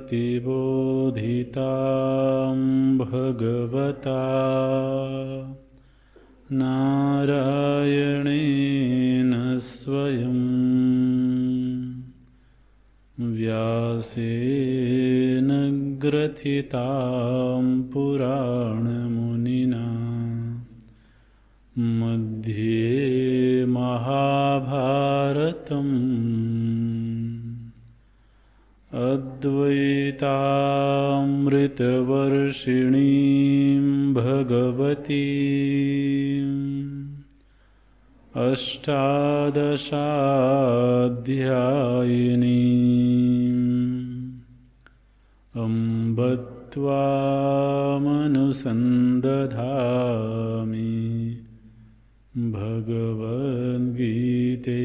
प्रतिबोधितां भगवता नारायणेन स्वयं व्यासेन ग्रथितां पुराणमुनिना मध्ये महाभारतम् अद्वैतामृतवर्षिणीं भगवतीम् अष्टादशाध्यायिनीम् अम्ब त्वामनुसन्दधामि भगवद्गीते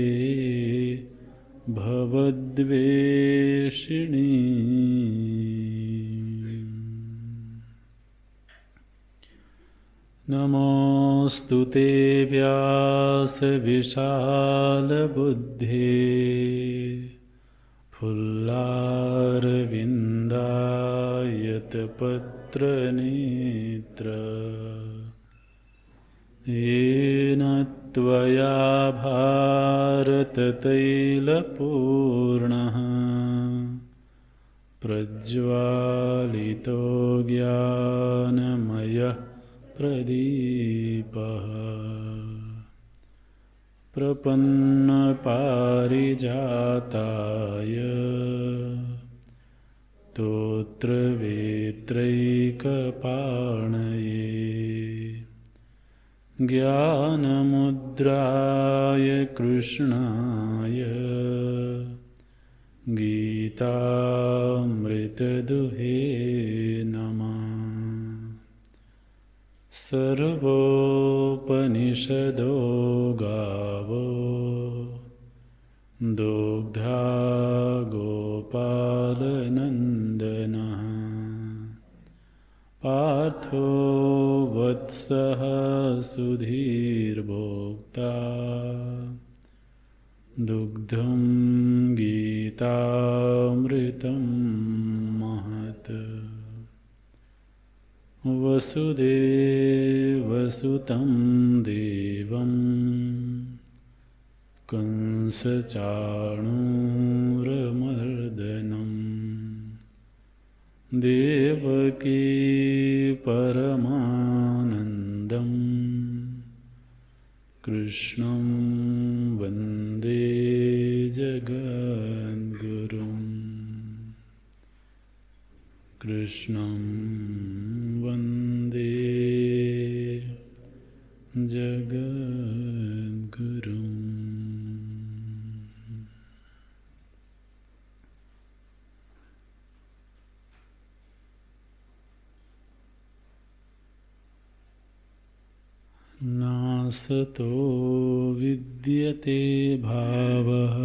भवद्वेषिणी। नमोऽस्तु ते व्यासविशालबुद्धे फुल्लारविन्दायतपत्रनेत्र येन त्वया भारततैलपूर्णः प्रज्वालितो ज्ञानमयः प्रदीपः प्रपन्नपारिजाताय स्तोत्रवेत्रैकपाणये ज्ञानमुद्राय कृष्णाय गीतामृतदुहे नमः। सर्वोपनिषदो गावो दुग्धा गोपालनन्दनः पार्थो वत्सः सुधीर्भोक्ता दुग्धं गीतामृतं महत्। वसुदेवसुतं देवं कंसचाणूरमर्दनं देवकी परमानन्दं कृष्णं वन्दे जगद्गुरुम्। कृष्णं वन्दे जगद्गुरुम्। नासतो विद्यते भावः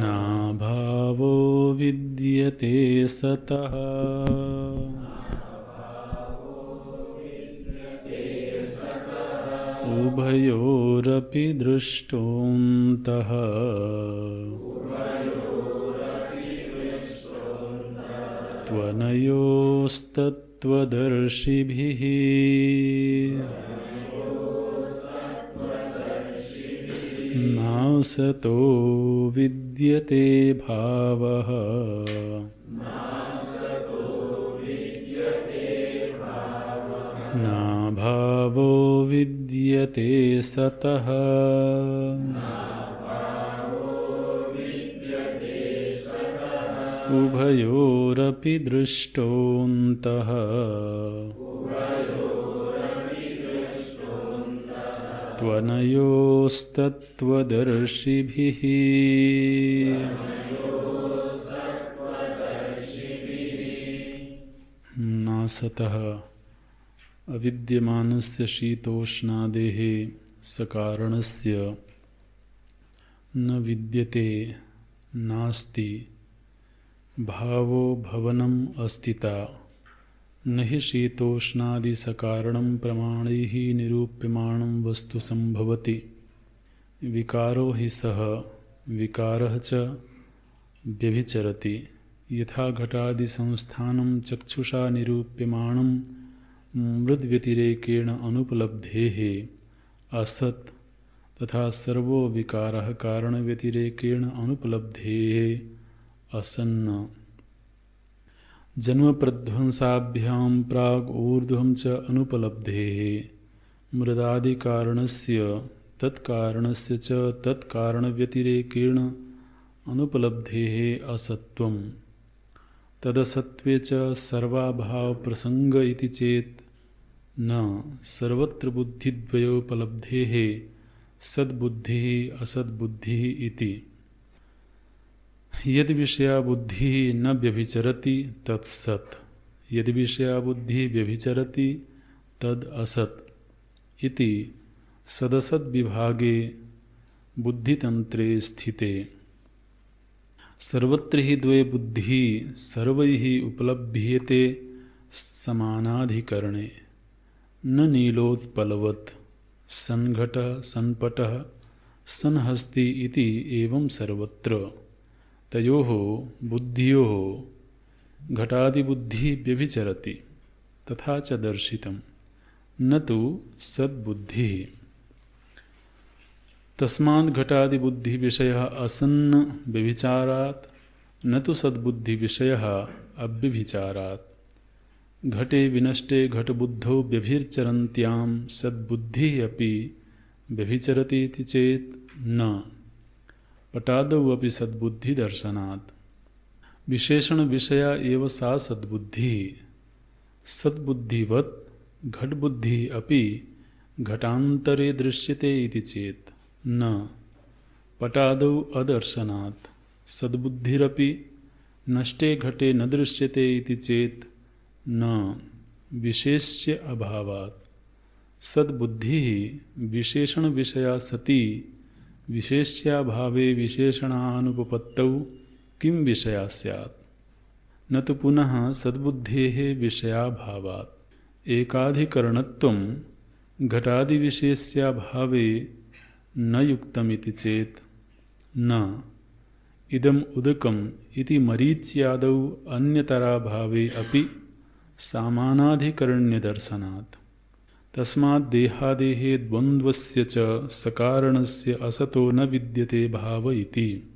नाभावो विद्यते सतः उभयोरपि दृष्टोऽन्तः त्वनयोस्तत्त्वदर्शिभिः नासतो विद्यते भावः नाभावो विद्यते सतः उभयोरपि दृष्टोऽन्तः त्वनयोस्तत्त्वदर्शिभिः नासतः अविद्यमानस्य शीतोष्णादेः सकारणस्य न विद्यते नास्ति भावो भवनम अस्तिता न हि शीतोष्णादिसकारणं प्रमाणैः निरूप्यमाणं वस्तु संभवति विकारो हि सः विकारः च व्यभिचरति। यथा घटादि संस्थानं चक्षुषा निरूप्यमाणं मृद्व्यतिरेकेण अनुपलब्धेः असत्, तथा सर्वो विकारः कारणव्यतिरेकेण अनुपलब्धेः असन्न। जन्मप्रध्वंसाभ्यां प्राग् ऊर्ध्वं च अनुपलब्धेः मृदादिकारणस्य तत्कारणस्य च तत्कारणव्यतिरेकेण अनुपलब्धेः असत्वम्। तदसत्वे च सर्वाभावप्रसंग इति चेत् न सर्वत्र बुद्धिद्वयोपलब्धेः सद्बुद्धिः असद्बुद्धिः इति। यद विषया बुद्धिः न व्यभिचरति तत् सत्, यद विषया बुद्धिः व्यभिचरति तद असत् इति सदसद् विभागे बुद्धितंत्रे स्थिते। सर्वत्र हि द्वे बुद्धिः सर्वैः उपलभ्येते समानाधिकरणे। न नीलोत्पलवत् सन्घटः सन्पटः सन्हस्ति इति एवं सर्वत्र। तयोः बुद्धियोः घटादिबुद्धिः व्यभिचरति तथा च दर्शितं, न तु सद्बुद्धिः। तस्माद् घटादिबुद्धि विषयः असन्न व्यभिचारात् न तु सद्बुद्धि विषयः अव्यभिचारात्। घटे विनष्टे घटबुद्धौ व्यभिचरन्त्यां सद्बुद्धिः अपि व्यभिचरति इति चेत् न। पटादौ अपि सद्बुद्धि दर्शनात्। विशेषण विषया एव सा सद्बुद्धिः। सद्बुद्धिवत् घटबुद्धिः अपि घटान्तरे दृश्यते इति चेत् न। पटादौ अदर्शनात्। सद्बुद्धिरपि नष्टे घटे न दृश्यते इति चेत् न विशेष्य अभावात्। सद्बुद्धिः विशेषण विषया सती विशेष्याभावे विशेषणानुपपत्तौ किं विषया स्यात्। न तो पुनः सद्बुद्धेः विषयाभावात्। एकाधिकरणत्वं घटादिविशेष्याभावे न युक्तमिति चेत् न। इदम् उदकम् इति मरीच्यादौ अन्यतराभावे अपि सामानाधिकरण्यदर्शनात्। तस्माद् देहादेहे द्वन्द्वस्य च सकारणस्य असतो न विद्यते भाव इति।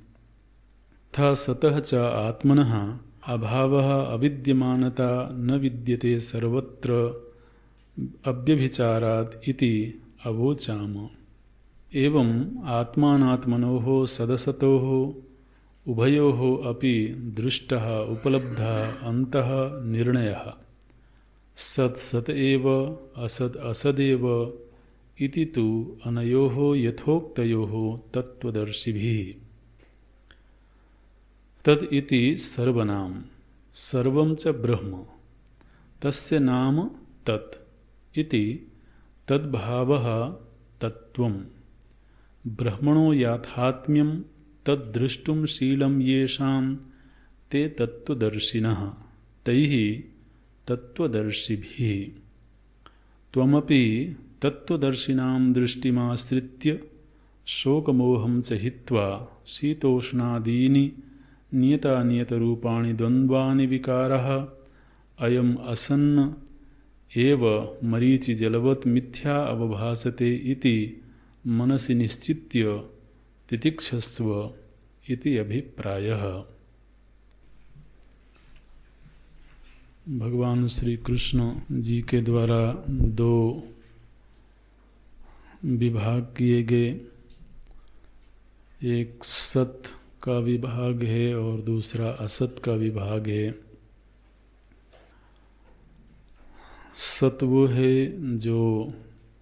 तथा सतः च आत्मनः अभावः अविद्यमानता न विद्यते सर्वत्र अव्यभिचारात् इति अवोचाम। एवं आत्मानात्मनोः सदसतोः उभयोः अपि दृष्टः उपलब्धः अन्तः निर्णयः सत् सत् एव असद् असदेव इति तु अनयोः यथोक्तयोः तत्त्वदर्शिभिः। तद् इति सर्वनाम सर्वं च ब्रह्म तस्य नाम तत् इति तद्भावः तत्त्वं। ब्रह्मणो याथात्म्यं तद्द्रष्टुं शीलं येषां ते तत्त्वदर्शिनः तैः तत्त्वदर्शिभिः। त्वमपि तत्त्वदर्शिनां दृष्टिमाश्रित्य शोकमोहं च हित्वा शीतोष्णादीनि नियतानियतरूपाणि द्वन्द्वानि विकारः अयम् असन्न एव मरीचिजलवत् मिथ्या अवभासते इति मनसि निश्चित्य तितिक्षस्व इति अभिप्रायः। भगवान श्री कृष्ण जी के द्वारा दो विभाग किए गए, एक सत का विभाग है और दूसरा असत का विभाग है। सत वो है जो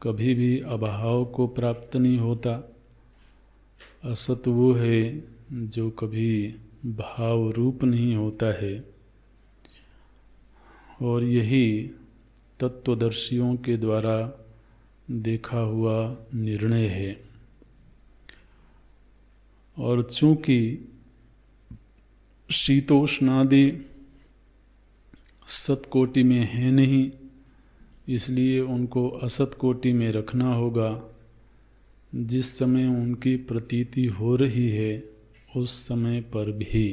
कभी भी अभाव को प्राप्त नहीं होता, असत वो है जो कभी भाव रूप नहीं होता है। और यही तत्वदर्शियों के द्वारा देखा हुआ निर्णय है। और चूंकि शीतोष्णादि सतकोटि में है नहीं, इसलिए उनको असत कोटि में रखना होगा। जिस समय उनकी प्रतीति हो रही है उस समय पर भी,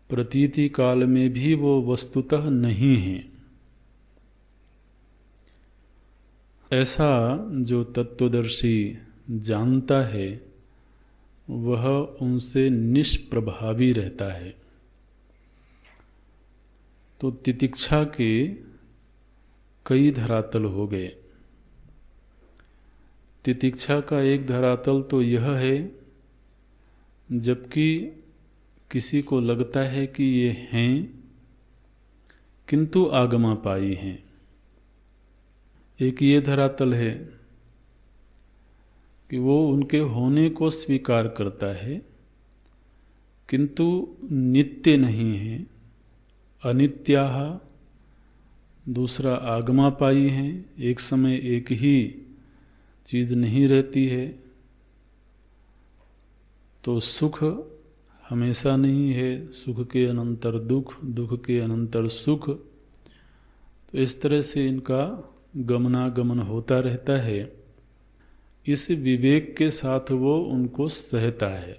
प्रतीति काल में भी वो वस्तुतः नहीं है। ऐसा जो तत्वदर्शी जानता है वह उनसे निष्प्रभावी रहता है। तो तितिक्षा के कई धरातल हो गए। तितिक्षा का एक धरातल तो यह है, जबकि किसी को लगता है कि ये हैं किंतु आगमापायी हैं। एक ये धरातल है कि वो उनके होने को स्वीकार करता है किंतु नित्य नहीं है, अनित्याः। दूसरा आगमापायी हैं, एक समय एक ही चीज़ नहीं रहती है। तो सुख हमेशा नहीं है, सुख के अनंतर दुख, दुख के अनंतर सुख। तो इस तरह से इनका गमनागमन होता रहता है। इस विवेक के साथ वो उनको सहता है।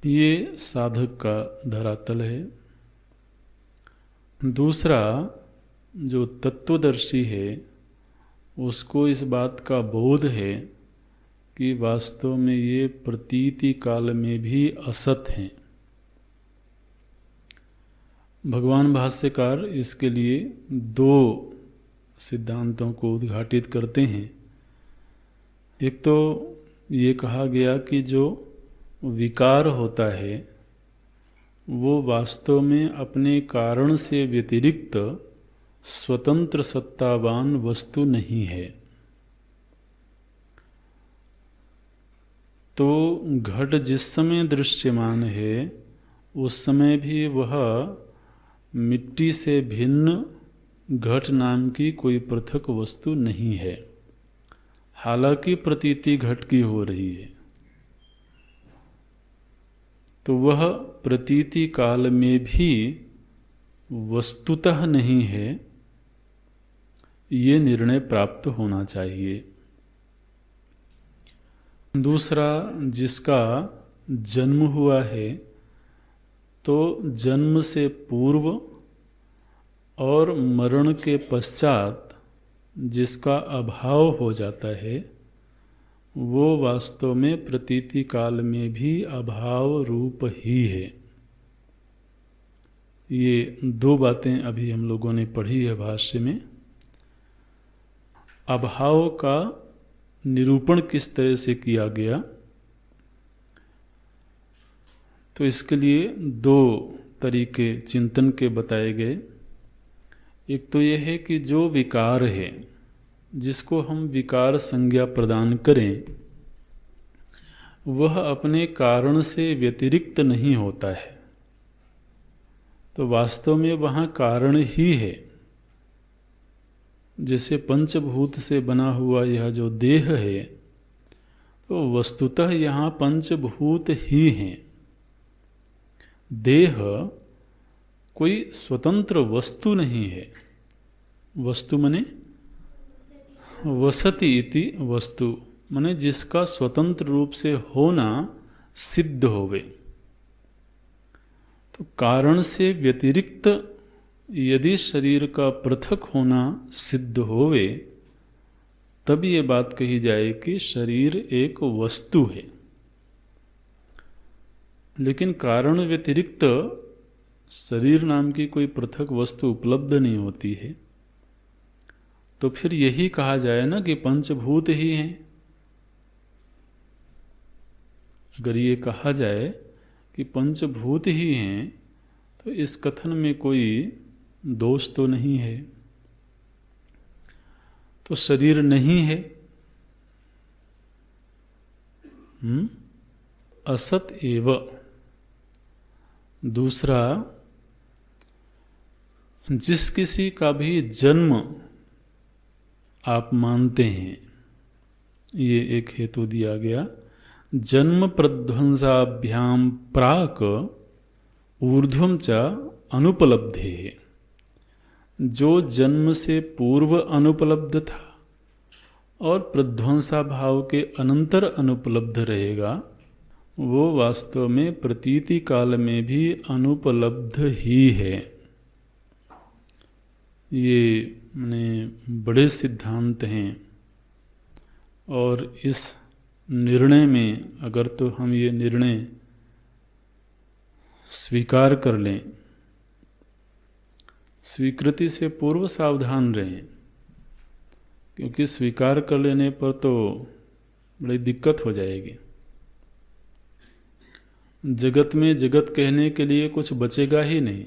ये साधक का धरातल है। दूसरा, जो तत्वदर्शी है उसको इस बात का बोध है कि वास्तव में ये प्रतीति काल में भी असत हैं। भगवान भाष्यकार इसके लिए दो सिद्धांतों को उद्घाटित करते हैं। एक तो ये कहा गया कि जो विकार होता है वो वास्तव में अपने कारण से व्यतिरिक्त स्वतंत्र सत्तावान वस्तु नहीं है। तो घट जिस समय दृश्यमान है उस समय भी वह मिट्टी से भिन्न घट नाम की कोई पृथक वस्तु नहीं है, हालांकि प्रतीति घट की हो रही है। तो वह प्रतीति काल में भी वस्तुतः नहीं है, ये निर्णय प्राप्त होना चाहिए। दूसरा, जिसका जन्म हुआ है तो जन्म से पूर्व और मरण के पश्चात जिसका अभाव हो जाता है वो वास्तव में प्रतीति काल में भी अभाव रूप ही है। ये दो बातें अभी हम लोगों ने पढ़ी है भाष्य में। अभाव का निरूपण किस तरह से किया गया, तो इसके लिए दो तरीके चिंतन के बताए गए। एक तो यह है कि जो विकार है, जिसको हम विकार संज्ञा प्रदान करें, वह अपने कारण से व्यतिरिक्त नहीं होता है। तो वास्तव में वहाँ कारण ही है। जैसे पंचभूत से बना हुआ यह जो देह है, तो वस्तुतः यहाँ पंचभूत ही हैं। देह कोई स्वतंत्र वस्तु नहीं है। वस्तु मने वसति इति वस्तु, मने जिसका स्वतंत्र रूप से होना सिद्ध होवे। तो कारण से व्यतिरिक्त यदि शरीर का पृथक होना सिद्ध होवे, तब ये बात कही जाए कि शरीर एक वस्तु है। लेकिन कारण व्यतिरिक्त शरीर नाम की कोई पृथक वस्तु उपलब्ध नहीं होती है। तो फिर यही कहा जाए ना कि पंचभूत ही हैं। अगर ये कहा जाए कि पंचभूत ही हैं तो इस कथन में कोई दोष तो नहीं है। तो शरीर नहीं है, असत एव। दूसरा, जिस किसी का भी जन्म आप मानते हैं, ये एक हेतु दिया गया, जन्म प्रध्वंसाभ्याम प्राक ऊर्ध्वं च अनुपलब्धे। जो जन्म से पूर्व अनुपलब्ध था और प्रध्वंसा भाव के अनंतर अनुपलब्ध रहेगा, वो वास्तव में प्रतीति काल में भी अनुपलब्ध ही है। ये माने बड़े सिद्धांत हैं, और इस निर्णय में अगर तो हम ये निर्णय स्वीकार कर लें, स्वीकृति से पूर्व सावधान रहें, क्योंकि स्वीकार कर लेने पर तो बड़ी दिक्कत हो जाएगी। जगत में जगत कहने के लिए कुछ बचेगा ही नहीं।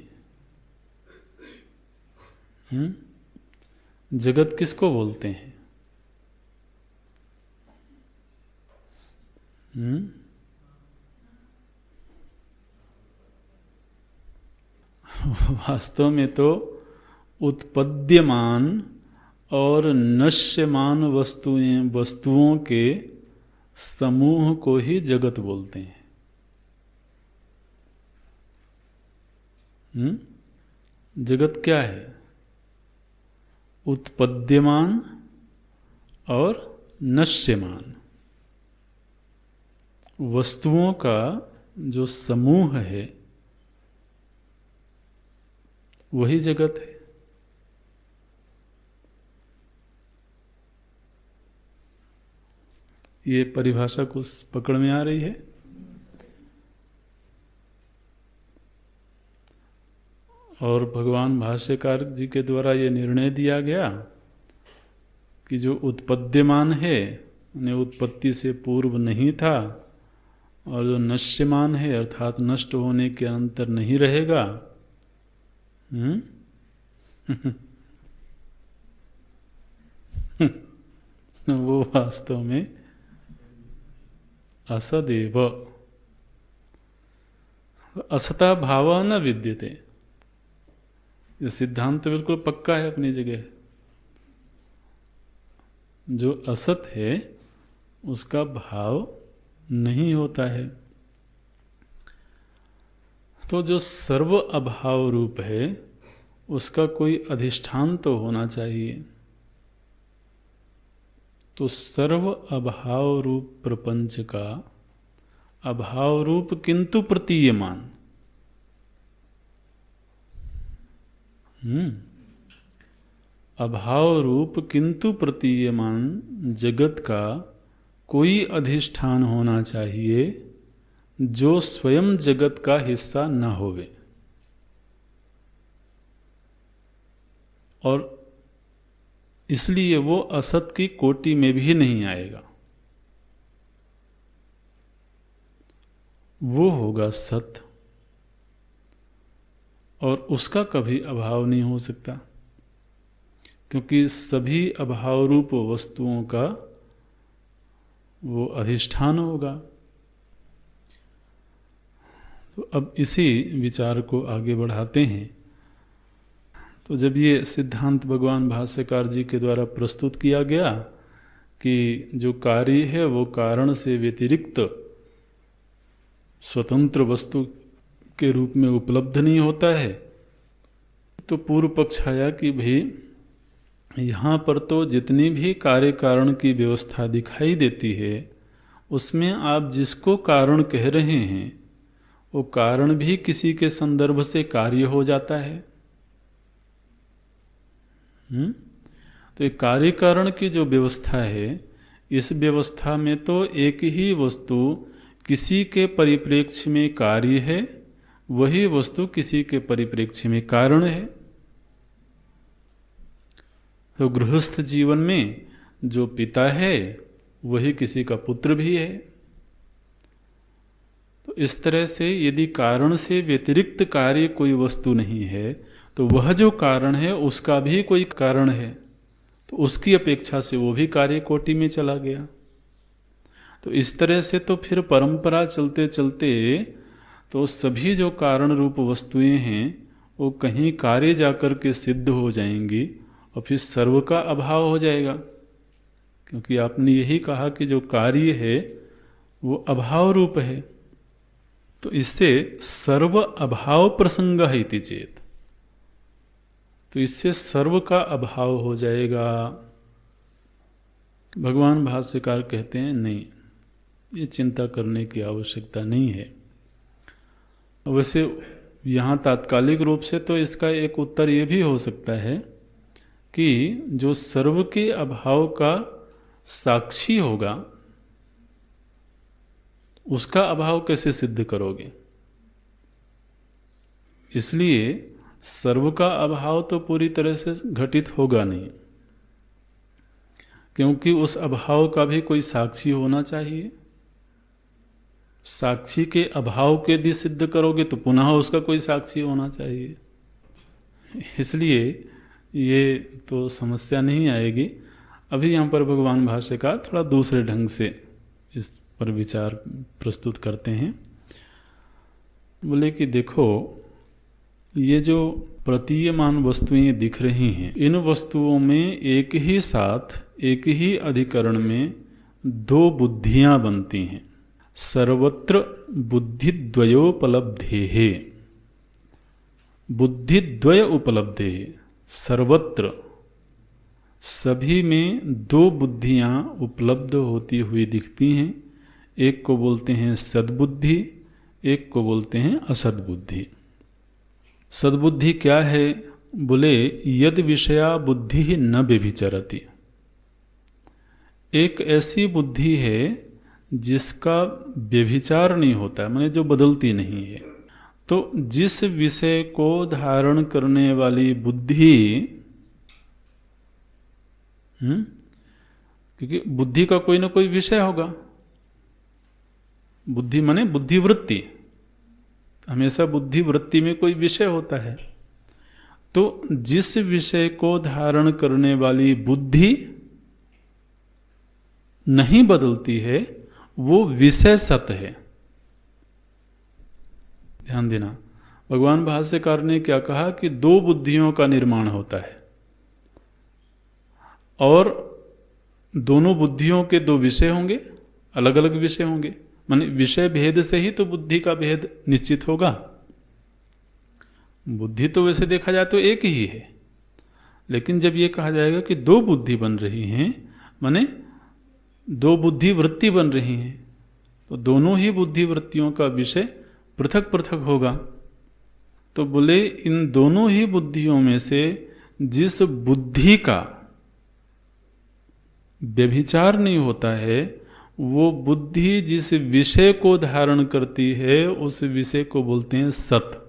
जगत किसको बोलते हैं? वास्तव में तो उत्पद्यमान और नश्यमान वस्तुओं के समूह को ही जगत बोलते हैं। जगत क्या है? उत्पद्यमान और नश्यमान वस्तुओं का जो समूह है वही जगत है। ये परिभाषा कुछ पकड़ में आ रही है? और भगवान भाष्यकार जी के द्वारा ये निर्णय दिया गया कि जो उत्पद्यमान है, उन्हें उत्पत्ति से पूर्व नहीं था, और जो नश्यमान है अर्थात नष्ट होने के अंतर नहीं रहेगा, वो वास्तव में असदेव, असता भाव न विद्यते। ये सिद्धांत बिल्कुल पक्का है अपनी जगह। जो असत है उसका भाव नहीं होता है। तो जो सर्व अभाव रूप है उसका कोई अधिष्ठान तो होना चाहिए। तो सर्व अभाव रूप प्रपंच का अभाव रूप किंतु प्रतीयमान, अभाव रूप किंतु प्रतीयमान जगत का कोई अधिष्ठान होना चाहिए जो स्वयं जगत का हिस्सा न होवे। और इसलिए वो असत की कोटि में भी नहीं आएगा। वो होगा सत, और उसका कभी अभाव नहीं हो सकता, क्योंकि सभी अभाव रूप वस्तुओं का वो अधिष्ठान होगा। तो अब इसी विचार को आगे बढ़ाते हैं। तो जब ये सिद्धांत भगवान भाष्यकार जी के द्वारा प्रस्तुत किया गया कि जो कार्य है वो कारण से व्यतिरिक्त स्वतंत्र वस्तु के रूप में उपलब्ध नहीं होता है, तो पूर्व पक्ष आया कि भाई यहाँ पर तो जितनी भी कार्य कारण की व्यवस्था दिखाई देती है उसमें आप जिसको कारण कह रहे हैं वो कारण भी किसी के संदर्भ से कार्य हो जाता है। तो एक कार्य कारण की जो व्यवस्था है, इस व्यवस्था में तो एक ही वस्तु किसी के परिप्रेक्ष्य में कार्य है, वही वस्तु किसी के परिप्रेक्ष्य में कारण है। तो गृहस्थ जीवन में जो पिता है वही किसी का पुत्र भी है। तो इस तरह से यदि कारण से व्यतिरिक्त कार्य कोई वस्तु नहीं है तो वह जो कारण है उसका भी कोई कारण है, तो उसकी अपेक्षा से वो भी कार्य कोटि में चला गया। तो इस तरह से तो फिर परंपरा चलते चलते तो सभी जो कारण रूप वस्तुएं हैं वो कहीं कार्य जाकर के सिद्ध हो जाएंगी और फिर सर्व का अभाव हो जाएगा, क्योंकि आपने यही कहा कि जो कार्य है वो अभाव रूप है। तो इससे सर्व अभाव प्रसंग है इति चेत, तो इससे सर्व का अभाव हो जाएगा। भगवान भाष्यकार कहते हैं नहीं, ये चिंता करने की आवश्यकता नहीं है। वैसे यहाँ तात्कालिक रूप से तो इसका एक उत्तर ये भी हो सकता है कि जो सर्व के अभाव का साक्षी होगा उसका अभाव कैसे सिद्ध करोगे? इसलिए सर्व का अभाव तो पूरी तरह से घटित होगा नहीं, क्योंकि उस अभाव का भी कोई साक्षी होना चाहिए। साक्षी के अभाव के यदि सिद्ध करोगे तो पुनः उसका कोई साक्षी होना चाहिए। इसलिए ये तो समस्या नहीं आएगी। अभी यहाँ पर भगवान भाष्यकार थोड़ा दूसरे ढंग से इस पर विचार प्रस्तुत करते हैं। बोले कि देखो, ये जो प्रतीयमान वस्तुएं दिख रही हैं, इन वस्तुओं में एक ही साथ एक ही अधिकरण में दो बुद्धियां बनती हैं। सर्वत्र बुद्धिद्वयोपलब्धेः, बुद्धिद्वय उपलब्धेः, सर्वत्र सभी में दो बुद्धियां उपलब्ध होती हुई दिखती हैं। एक को बोलते हैं सद्बुद्धि, एक को बोलते हैं असद्बुद्धि। सद्बुद्धि क्या है? बोले यद विषया बुद्धि न व्यभिचरति। एक ऐसी बुद्धि है जिसका व्यभिचार नहीं होता है, माने जो बदलती नहीं है। तो जिस विषय को धारण करने वाली बुद्धि, क्योंकि बुद्धि का कोई ना कोई विषय होगा। बुद्धि माने बुद्धिवृत्ति, हमेशा बुद्धिवृत्ति में कोई विषय होता है। तो जिस विषय को धारण करने वाली बुद्धि नहीं बदलती है वो विषय सत है। ध्यान देना, भगवान भाष्यकार ने क्या कहा कि दो बुद्धियों का निर्माण होता है और दोनों बुद्धियों के दो विषय होंगे, अलग अलग विषय होंगे। माने विषय भेद से ही तो बुद्धि का भेद निश्चित होगा। बुद्धि तो वैसे देखा जाए तो एक ही है, लेकिन जब ये कहा जाएगा कि दो बुद्धि बन रही हैं, माने दो बुद्धि वृत्ति बन रही हैं, तो दोनों ही बुद्धि वृत्तियों का विषय पृथक पृथक होगा। तो बोले इन दोनों ही बुद्धियों में से जिस बुद्धि का व्यभिचार नहीं होता है, वो बुद्धि जिस विषय को धारण करती है उस विषय को बोलते हैं सत।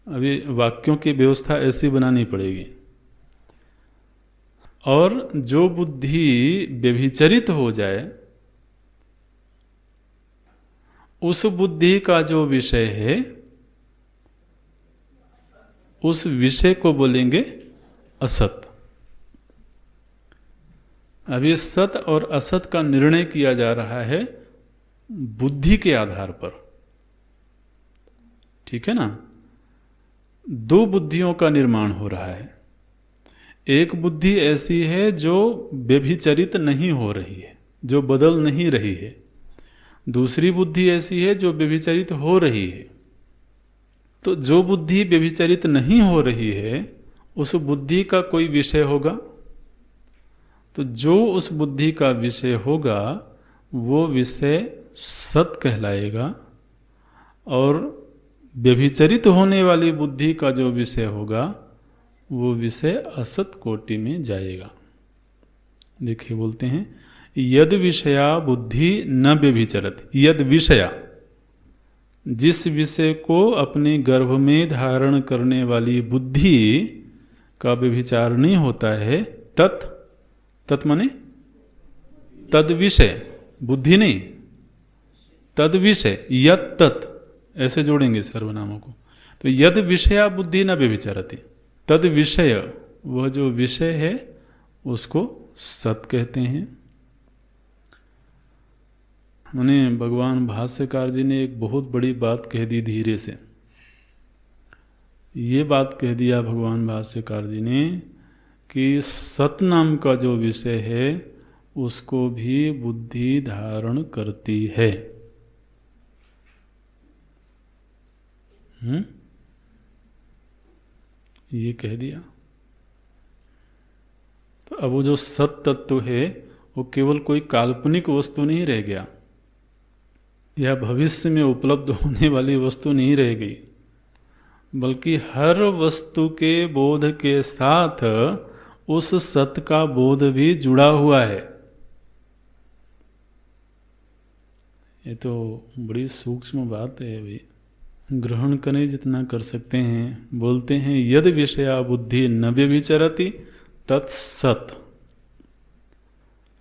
अभी वाक्यों की व्यवस्था ऐसी बनानी पड़ेगी। और जो बुद्धि व्यभिचरित हो जाए उस बुद्धि का जो विषय है उस विषय को बोलेंगे असत। अब ये सत और असत का निर्णय किया जा रहा है बुद्धि के आधार पर। ठीक है ना? दो बुद्धियों का निर्माण हो रहा है। एक बुद्धि ऐसी है जो व्यभिचरित नहीं हो रही है, जो बदल नहीं रही है। दूसरी बुद्धि ऐसी है जो व्यभिचरित हो रही है। तो जो बुद्धि व्यभिचरित नहीं हो रही है उस बुद्धि का कोई विषय होगा। तो जो उस बुद्धि का विषय होगा वो विषय सत कहलाएगा, और व्यभिचरित होने वाली बुद्धि का जो विषय होगा वो विषय असत कोटि में जाएगा। देखिए बोलते हैं यद विषया बुद्धि न व्यभिचरत। यद विषया, जिस विषय को अपने गर्भ में धारण करने वाली बुद्धि का व्यभिचार नहीं होता है, तत्, तत् माने तद विषय, बुद्धि नहीं, तद विषय, यत तत् ऐसे जोड़ेंगे सर्वनामों को। तो यद विषया बुद्धि न व्यभिचरति, तद विषय, वह जो विषय है उसको सत कहते हैं। माने भगवान भाष्यकार जी ने एक बहुत बड़ी बात कह दी धीरे से। ये बात कह दिया भगवान भाष्यकार जी ने कि सत नाम का जो विषय है उसको भी बुद्धि धारण करती है। ये कह दिया। तो अब वो जो सत तत्व है वो केवल कोई काल्पनिक वस्तु नहीं रह गया, या भविष्य में उपलब्ध होने वाली वस्तु नहीं रह गई, बल्कि हर वस्तु के बोध के साथ उस सत का बोध भी जुड़ा हुआ है। ये तो बड़ी सूक्ष्म बात है भाई, ग्रहण करें जितना कर सकते हैं। बोलते हैं यद विषया बुद्धि न व्यभिचरति तत्सत।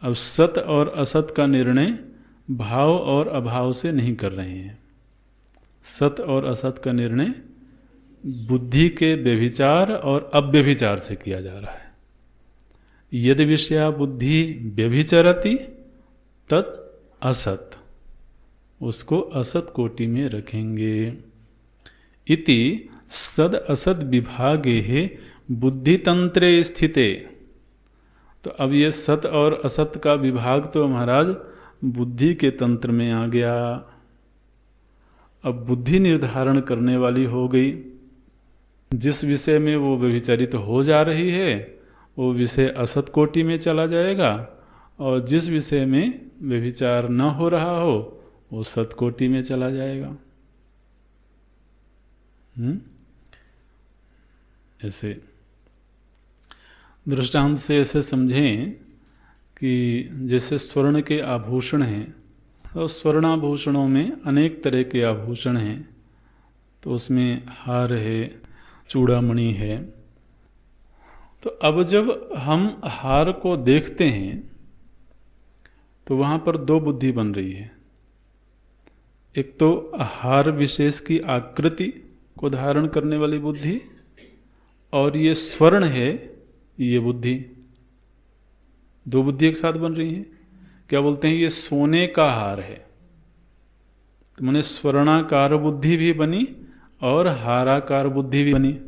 अब सत और असत का निर्णय भाव और अभाव से नहीं कर रहे हैं। सत और असत का निर्णय बुद्धि के व्यभिचार और अव्यभिचार से किया जा रहा है। यदि विषया बुद्धि व्यभिचरति तत् असत, उसको असत कोटि में रखेंगे। इति सद असद विभागे है बुद्धि तंत्रे स्थिते। तो अब ये सत और असत का विभाग तो महाराज बुद्धि के तंत्र में आ गया। अब बुद्धि निर्धारण करने वाली हो गई। जिस विषय में वो व्यभिचरित हो जा रही है वो विषय असत कोटि में चला जाएगा, और जिस विषय में व्यभिचार न हो रहा हो वो सतकोटि में चला जाएगा। ऐसे दृष्टांत से ऐसे समझें कि जैसे स्वर्ण के आभूषण हैं, तो स्वर्णाभूषणों में अनेक तरह के आभूषण हैं। तो उसमें हार है, चूड़ामणि है। तो अब जब हम हार को देखते हैं तो वहाँ पर दो बुद्धि बन रही है। एक तो हार विशेष की आकृति को धारण करने वाली बुद्धि, और ये स्वर्ण है ये बुद्धि। दो बुद्धि एक साथ बन रही हैं। क्या बोलते हैं, ये सोने का हार है, तो मैंने स्वर्णाकार बुद्धि भी बनी और हाराकार बुद्धि भी बनी।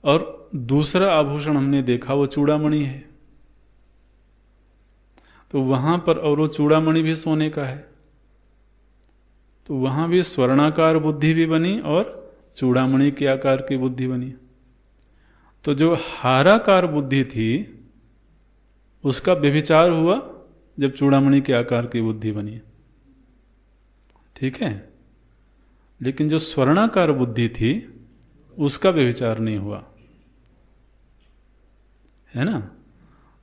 और दूसरा आभूषण हमने देखा वो चूड़ामणि है, तो वहां पर, और वो चूड़ामणि भी सोने का है, तो वहां भी स्वर्णाकार बुद्धि भी बनी और चूड़ामणि के आकार की बुद्धि बनी। तो जो हाराकार बुद्धि थी उसका व्यभिचार हुआ जब चूड़ामणि के आकार की बुद्धि बनी, ठीक है। लेकिन जो स्वर्णाकार बुद्धि थी उसका व्यभिचार नहीं हुआ, है ना।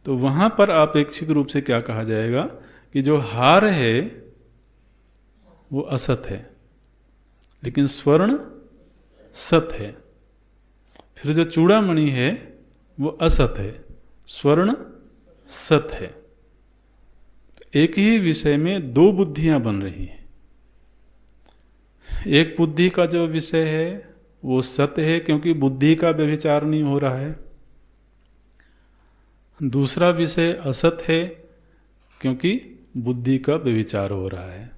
तो वहां पर आपेक्षिक रूप से क्या कहा जाएगा कि जो हार है वो असत है, लेकिन स्वर्ण सत है। फिर जो चूड़ामणि है वो असत है, स्वर्ण सत है। एक ही विषय में दो बुद्धियां बन रही हैं। एक बुद्धि का जो विषय है वो सत्य है क्योंकि बुद्धि का व्यभिचार नहीं हो रहा है। दूसरा विषय असत है क्योंकि बुद्धि का व्यभिचार हो रहा है।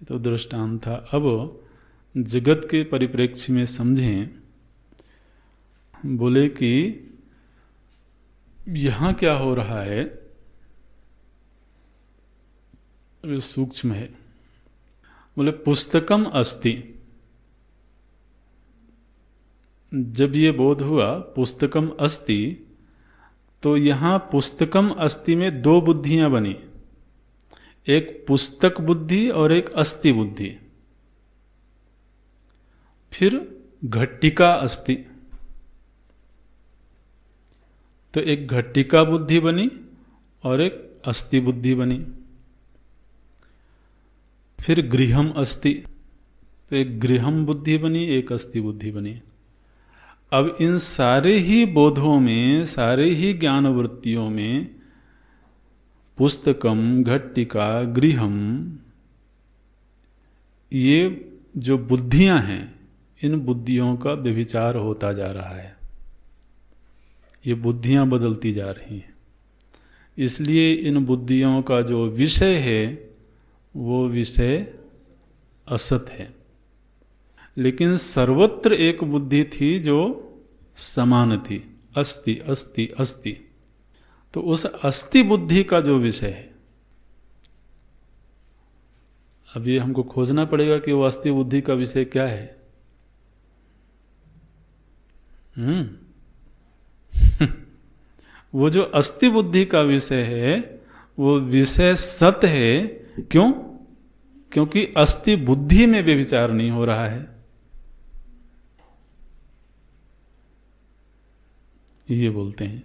तो दृष्टांत था। अब जगत के परिप्रेक्ष्य में समझें, बोले कि यहां क्या हो रहा है, सूक्ष्म है। बोले पुस्तकम अस्ति, जब ये बोध हुआ पुस्तकम अस्ति, तो यहां पुस्तकम अस्ति में दो बुद्धियां बनी, एक पुस्तक बुद्धि और एक अस्ति बुद्धि। फिर घट्टिका अस्ति, तो एक घट्टिका बुद्धि बनी और एक अस्ति बुद्धि बनी। फिर गृहम अस्ति, तो एक गृहम बुद्धि बनी, एक अस्ति बुद्धि बनी। अब इन सारे ही बोधों में, सारे ही ज्ञान वृत्तियों में पुस्तकम, घट्टिका, गृहम, ये जो बुद्धियां हैं, इन बुद्धियों का व्यभिचार होता जा रहा है। ये बुद्धियां बदलती जा रही हैं। इसलिए इन बुद्धियों का जो विषय है वो विषय असत है। लेकिन सर्वत्र एक बुद्धि थी जो समान थी, अस्ति अस्ति अस्ति। तो उस अस्ति बुद्धि का जो विषय है, अब ये हमको खोजना पड़ेगा कि वो अस्ति बुद्धि का विषय क्या है। वो जो अस्थि बुद्धि का विषय है वो विषय सत है। क्यों? क्योंकि अस्थि बुद्धि में व्यभिचार नहीं हो रहा है। ये बोलते हैं।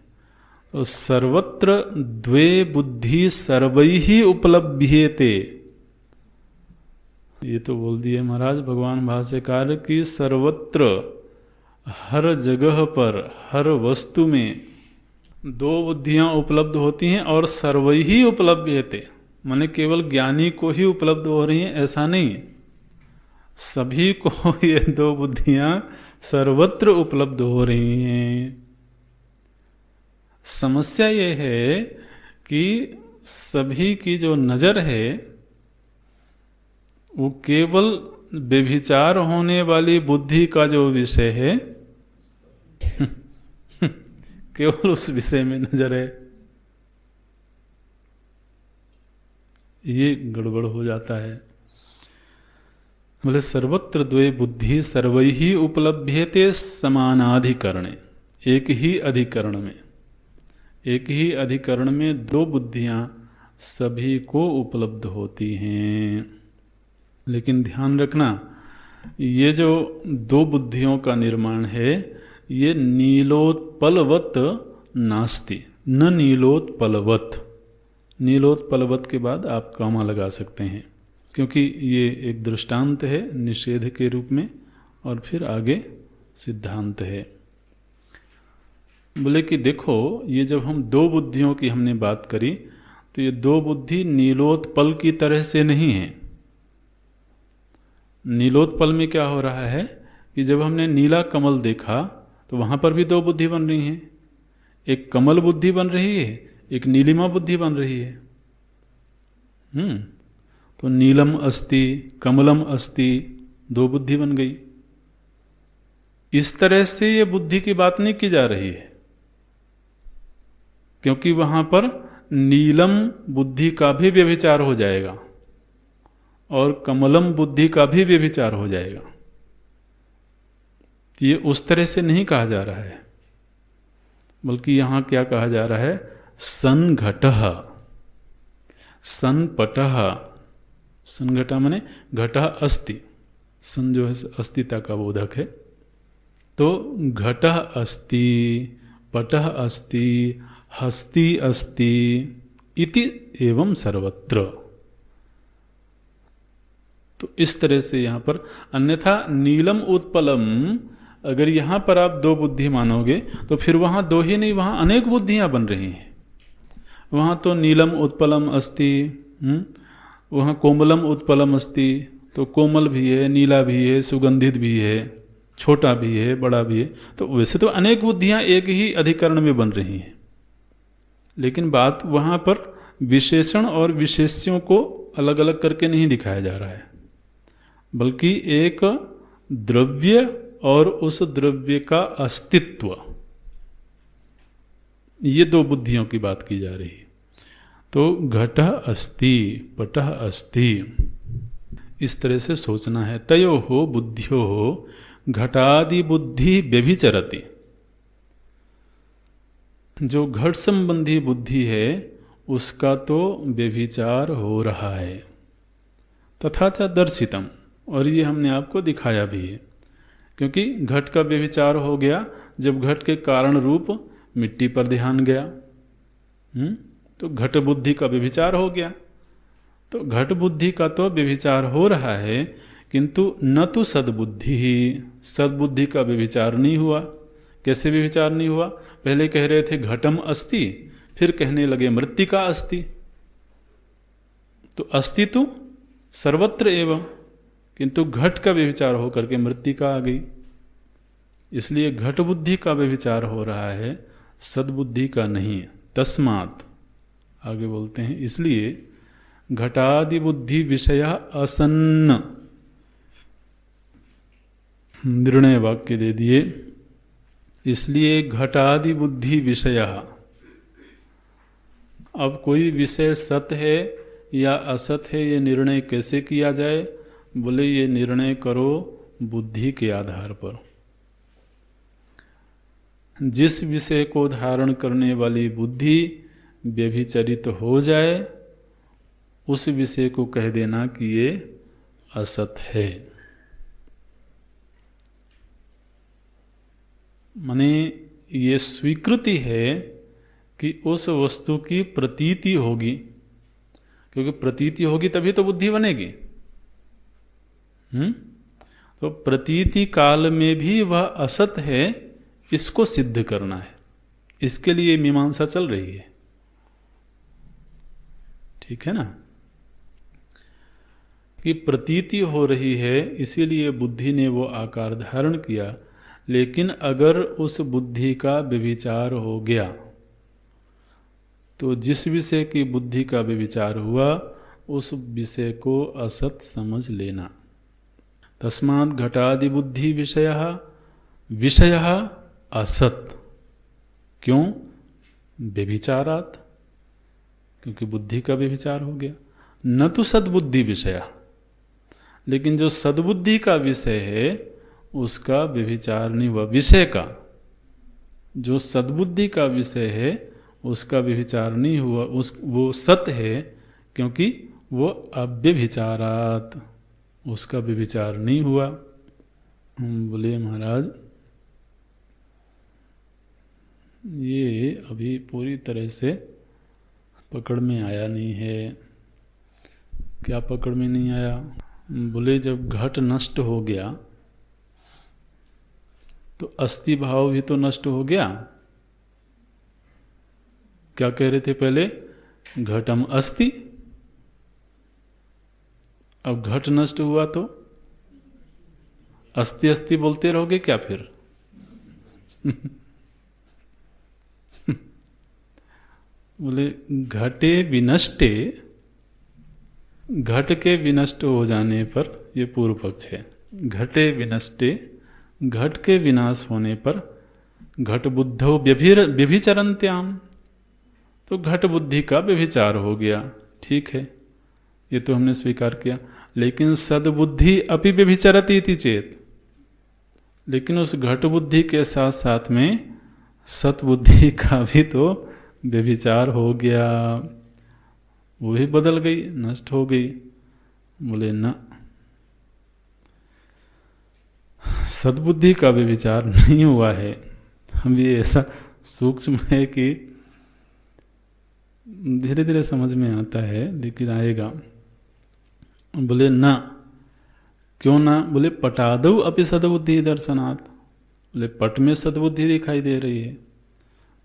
तो सर्वत्र द्वे बुद्धि सर्वैहि उपलभ्येते, ये तो बोल दिए महाराज भगवान भाष्यकार की सर्वत्र हर जगह पर हर वस्तु में दो बुद्धियां उपलब्ध होती हैं और सर्वैहि उपलभ्येते, माने केवल ज्ञानी को ही उपलब्ध हो रही हैं ऐसा नहीं, सभी को ये दो बुद्धियां सर्वत्र उपलब्ध हो रही हैं। समस्या ये है कि सभी की जो नजर है वो केवल व्यभिचार होने वाली बुद्धि का जो विषय है केवल उस विषय में नजर है। ये गड़बड़ हो जाता है। बोले सर्वत्र द्वे बुद्धि सर्वैहि उपलभ्येते समानाधिकरणे, एक ही अधिकरण में, एक ही अधिकरण में दो बुद्धियां सभी को उपलब्ध होती हैं। लेकिन ध्यान रखना, ये जो दो बुद्धियों का निर्माण है ये नीलोत्पलवत नास्ति, न नीलोत्पलवत। नीलोत्पलवत के बाद आप कॉमा लगा सकते हैं क्योंकि ये एक दृष्टांत है निषेध के रूप में और फिर आगे सिद्धांत है। बोले कि देखो ये जब हम दो बुद्धियों की हमने बात करी तो ये दो बुद्धि नीलोत्पल की तरह से नहीं है। नीलोत्पल में क्या हो रहा है कि जब हमने नीला कमल देखा तो वहां पर भी दो बुद्धि बन रही हैं, एक कमल बुद्धि बन रही है, एक नीलिमा बुद्धि बन रही है। तो नीलम अस्ति कमलम अस्ति, दो बुद्धि बन गई। इस तरह से ये बुद्धि की बात नहीं की जा रही है क्योंकि वहां पर नीलम बुद्धि का भी व्यभिचार हो जाएगा और कमलम बुद्धि का भी व्यभिचार हो जाएगा। तो ये उस तरह से नहीं कहा जा रहा है, बल्कि यहां क्या कहा जा रहा है, संघटः संपटः। संघटा माने घटः अस्ति, सन जो है अस्तित्व का बोधक है। तो घटः अस्ति, पटः अस्ति, हस्ति अस्ति इति एवं सर्वत्र। तो इस तरह से यहां पर, अन्यथा नीलम उत्पलम अगर यहां पर आप दो बुद्धि मानोगे तो फिर वहां दो ही नहीं, वहां अनेक बुद्धियां बन रही हैं। वहां तो नीलम उत्पलम अस्ति, वहां कोमलम उत्पलम अस्ति, तो कोमल भी है, नीला भी है, सुगंधित भी है, छोटा भी है, बड़ा भी है। तो वैसे तो अनेक बुद्धियां एक ही अधिकरण में बन रही हैं, लेकिन बात वहां पर विशेषण और विशेष्यों को अलग अलग करके नहीं दिखाया जा रहा है, बल्कि एक द्रव्य और उस द्रव्य का अस्तित्व, ये दो बुद्धियों की बात की जा रही है। तो घटः अस्ति पटः अस्ति, इस तरह से सोचना है। तयो हो बुद्धियो हो घटादि बुद्धि व्यभिचरति, जो घट संबंधी बुद्धि है उसका तो व्यभिचार हो रहा है। तथा च दर्शितम, और ये हमने आपको दिखाया भी है, क्योंकि घट का व्यभिचार हो गया जब घट के कारण रूप मिट्टी पर ध्यान गया, तो घट बुद्धि का व्यभिचार हो गया। तो घट बुद्धि का तो व्यभिचार हो रहा है, किंतु न तो सद्बुद्धि ही, सद्बुद्धि का व्यभिचार नहीं हुआ। कैसे व्यभिचार नहीं हुआ? पहले कह रहे थे घटम अस्ति, फिर कहने लगे मृत्तिका अस्ति। तो अस्ति तो सर्वत्र एवं, किंतु घट का व्यभिचार होकर के मृत्तिका आ गई, इसलिए घट बुद्धि का व्यभिचार हो रहा है, सद्बुद्धि का नहीं। तस्मात् आगे बोलते हैं, इसलिए घटादि बुद्धि विषय असन्न, निर्णय वाक्य दे दिए। इसलिए घटादि बुद्धि विषय, अब कोई विषय सत है या असत है ये निर्णय कैसे किया जाए? बोले ये निर्णय करो बुद्धि के आधार पर। जिस विषय को धारण करने वाली बुद्धि व्यभिचरित हो जाए उस विषय को कह देना कि ये असत है। माने ये स्वीकृति है कि उस वस्तु की प्रतीति होगी, क्योंकि प्रतीति होगी तभी तो बुद्धि बनेगी। तो प्रतीति काल में भी वह असत है, इसको सिद्ध करना है। इसके लिए मीमांसा चल रही है, ठीक है ना, कि प्रतीति हो रही है इसीलिए बुद्धि ने वो आकार धारण किया। लेकिन अगर उस बुद्धि का व्यभिचार हो गया तो जिस विषय की बुद्धि का व्यभिचार हुआ उस विषय को असत समझ लेना। तस्मात् घटादि बुद्धि विषयः असत। क्यों? व्यभिचारात्, क्योंकि बुद्धि का व्यभिचार हो गया। न तो सद्बुद्धि विषय, लेकिन जो सद्बुद्धि का विषय है उसका व्यभिचार नहीं हुआ। विषय का, जो सद्बुद्धि का विषय है उसका व्यभिचार नहीं हुआ, वो सत है, क्योंकि वो अव्यभिचारात्, उसका व्यभिचार नहीं हुआ। हम बोले महाराज ये अभी पूरी तरह से पकड़ में आया नहीं है। क्या पकड़ में नहीं आया? बोले जब घट नष्ट हो गया तो अस्थि भाव भी तो नष्ट हो गया। क्या कह रहे थे पहले? घटम अस्ति। अब घट नष्ट हुआ तो अस्ति अस्ति बोलते रहोगे क्या फिर? बोले घटे विनष्टे, घट के विनष्ट हो जाने पर, ये पूर्व पक्ष है, घटे विनष्टे, घट के विनाश होने पर घट बुद्धो व्यभिचरन्त्याम, तो घट बुद्धि का व्यभिचार हो गया। ठीक है, ये तो हमने स्वीकार किया। लेकिन सद्बुद्धि अपि व्यभिचरति इति चेत, लेकिन उस घट बुद्धि के साथ साथ में सतबुद्धि का भी तो व्यभिचार हो गया, वो भी बदल गई, नष्ट हो गई। बोले न, सद्बुद्धि का व्यभिचार नहीं हुआ है। हम ये ऐसा सूक्ष्म है कि धीरे धीरे समझ में आता है, लेकिन आएगा। बोले ना, क्यों ना? बोले पटादौ अपि सद्बुद्धि दर्शनात्, बोले पट में सद्बुद्धि दिखाई दे रही है।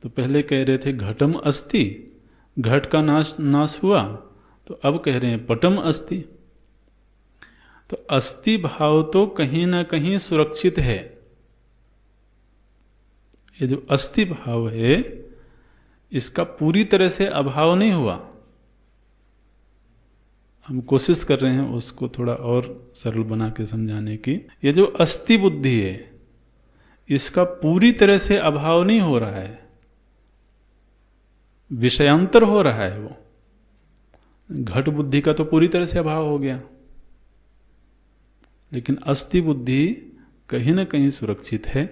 तो पहले कह रहे थे घटम अस्ति, घट का नाश हुआ, तो अब कह रहे हैं पटम अस्ति। तो अस्ति भाव तो कहीं ना कहीं सुरक्षित है। ये जो अस्ति भाव है इसका पूरी तरह से अभाव नहीं हुआ। हम कोशिश कर रहे हैं उसको थोड़ा और सरल बना के समझाने की। ये जो अस्ति बुद्धि है इसका पूरी तरह से अभाव नहीं हो रहा है, विषयांतर हो रहा है। वो घट बुद्धि का तो पूरी तरह से अभाव हो गया, लेकिन अस्ति बुद्धि कहीं ना कहीं सुरक्षित है।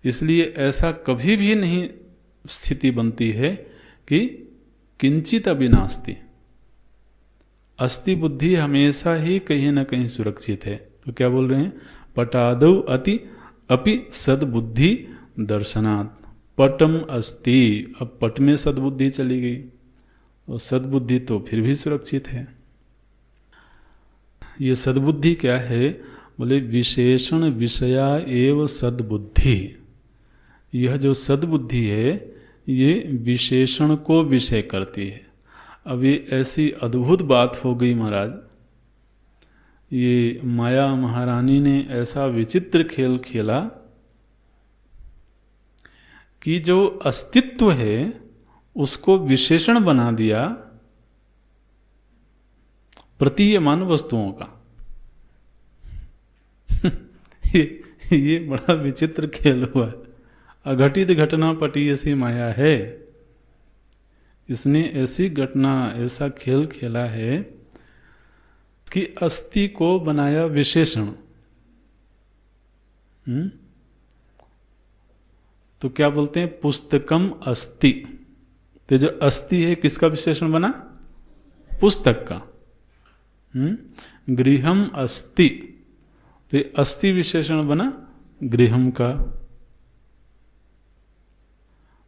इसलिए ऐसा कभी भी नहीं स्थिति बनती है कि किंचित अविनास्ति। अस्ति बुद्धि हमेशा ही कहीं ना कहीं सुरक्षित है। तो क्या बोल रहे हैं? पटादौ अति अपि सद्बुद्धि दर्शनात् पटम अस्ति। अब पट में सद्बुद्धि चली गई, और सद्बुद्धि तो फिर भी सुरक्षित है। ये सद्बुद्धि क्या है? बोले विशेषण विषया एव सद्बुद्धि। यह जो सद्बुद्धि है ये विशेषण को विषय करती है। अब ये ऐसी अद्भुत बात हो गई महाराज, ये माया महारानी ने ऐसा विचित्र खेल खेला कि जो अस्तित्व है उसको विशेषण बना दिया प्रतीयमान वस्तुओं का। ये बड़ा विचित्र खेल हुआ। अघटित घटना पटी ऐसी माया है, इसने ऐसी घटना, ऐसा खेल खेला है कि अस्थि को बनाया विशेषण। तो क्या बोलते हैं? पुस्तकम अस्ति। तो जो अस्ति है किसका विशेषण बना? पुस्तक का। गृहम अस्ति, तो ये अस्ति विशेषण बना गृहम का।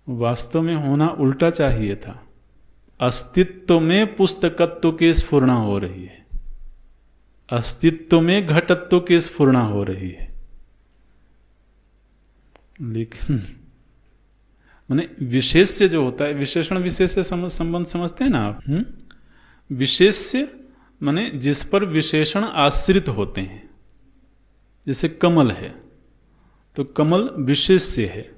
वास्तव में होना उल्टा चाहिए था, अस्तित्व में पुस्तकत्व की स्फुरणा हो रही है, अस्तित्व में घटत्व की स्फुरणा हो रही है। लेकिन माने विशेष्य जो होता है, विशेषण विशेष से संबंध समझते हैं ना आप? विशेष्य माने जिस पर विशेषण आश्रित होते हैं। जैसे कमल है, तो कमल विशेष्य है,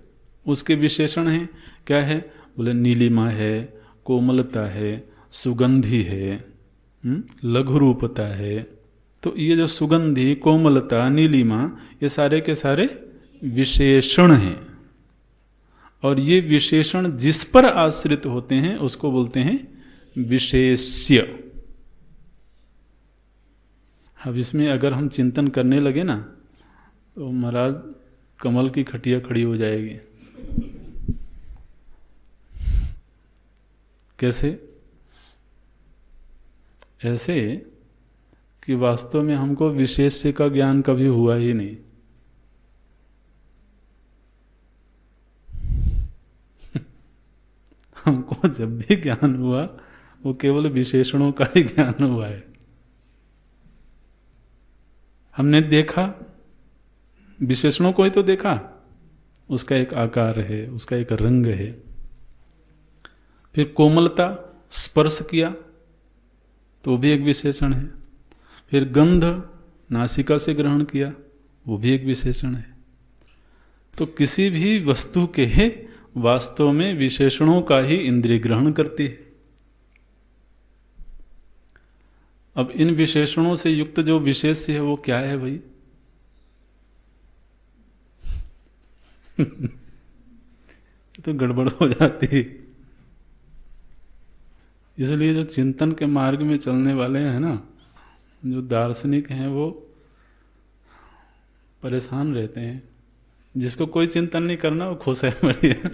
उसके विशेषण हैं क्या है? बोले नीलिमा है, कोमलता है, सुगंधी है, लघु रूपता है। तो ये जो सुगंधी, कोमलता, नीलिमा, ये सारे के सारे विशेषण हैं। और ये विशेषण जिस पर आश्रित होते हैं उसको बोलते हैं विशेष्य। अब इसमें अगर हम चिंतन करने लगे ना, तो महाराज कमल की खटिया खड़ी हो जाएगी। कैसे? ऐसे कि वास्तव में हमको विशेष्य का ज्ञान कभी हुआ ही नहीं। हमको जब भी ज्ञान हुआ वो केवल विशेषणों का ही ज्ञान हुआ है। हमने देखा, विशेषणों को ही तो देखा, उसका एक आकार है, उसका एक रंग है। फिर कोमलता, स्पर्श किया तो भी एक विशेषण है। फिर गंध, नासिका से ग्रहण किया, वो भी एक विशेषण है। तो किसी भी वस्तु के वास्तव में विशेषणों का ही इंद्रिय ग्रहण करती है। अब इन विशेषणों से युक्त जो विशेष्य है वो क्या है भाई? तो गड़बड़ हो जाती है। इसलिए जो चिंतन के मार्ग में चलने वाले हैं ना, जो दार्शनिक हैं, वो परेशान रहते हैं। जिसको कोई चिंतन नहीं करना वो खुश है, बढ़िया,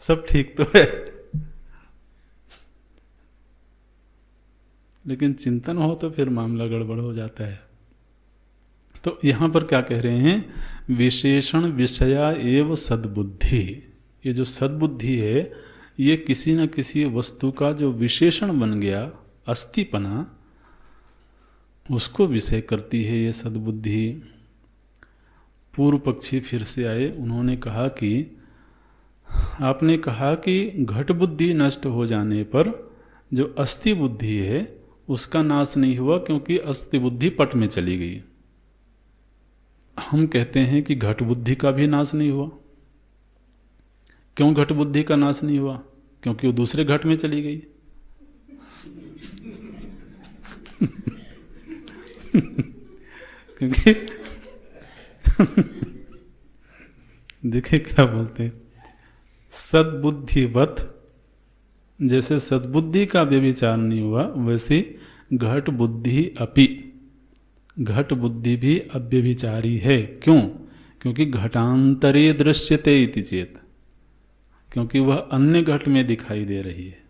सब ठीक तो है। लेकिन चिंतन हो तो फिर मामला गड़बड़ हो जाता है। तो यहां पर क्या कह रहे हैं? विशेषण विषया एव सद्बुद्धि। ये जो सद्बुद्धि है, ये किसी न किसी वस्तु का जो विशेषण बन गया, अस्तिपना, उसको विषय करती है ये सद्बुद्धि। पूर्व पक्षी फिर से आए, उन्होंने कहा कि आपने कहा कि घट बुद्धि नष्ट हो जाने पर जो अस्थि बुद्धि है उसका नाश नहीं हुआ, क्योंकि अस्थि बुद्धि पट में चली गई। हम कहते हैं कि घट बुद्धि का भी नाश नहीं हुआ। क्यों घट बुद्धि का नाश नहीं हुआ? क्योंकि वो दूसरे घट में चली गई। क्योंकि देखिए क्या बोलते हैं, सद्बुद्धिवत, जैसे सद्बुद्धि का व्यभिचार नहीं हुआ, वैसे घट बुद्धि अपि, घट बुद्धि भी अव्यभिचारी है। क्यों? क्योंकि घटांतरे दृश्यते इति चेत, क्योंकि वह अन्य घट में दिखाई दे रही है।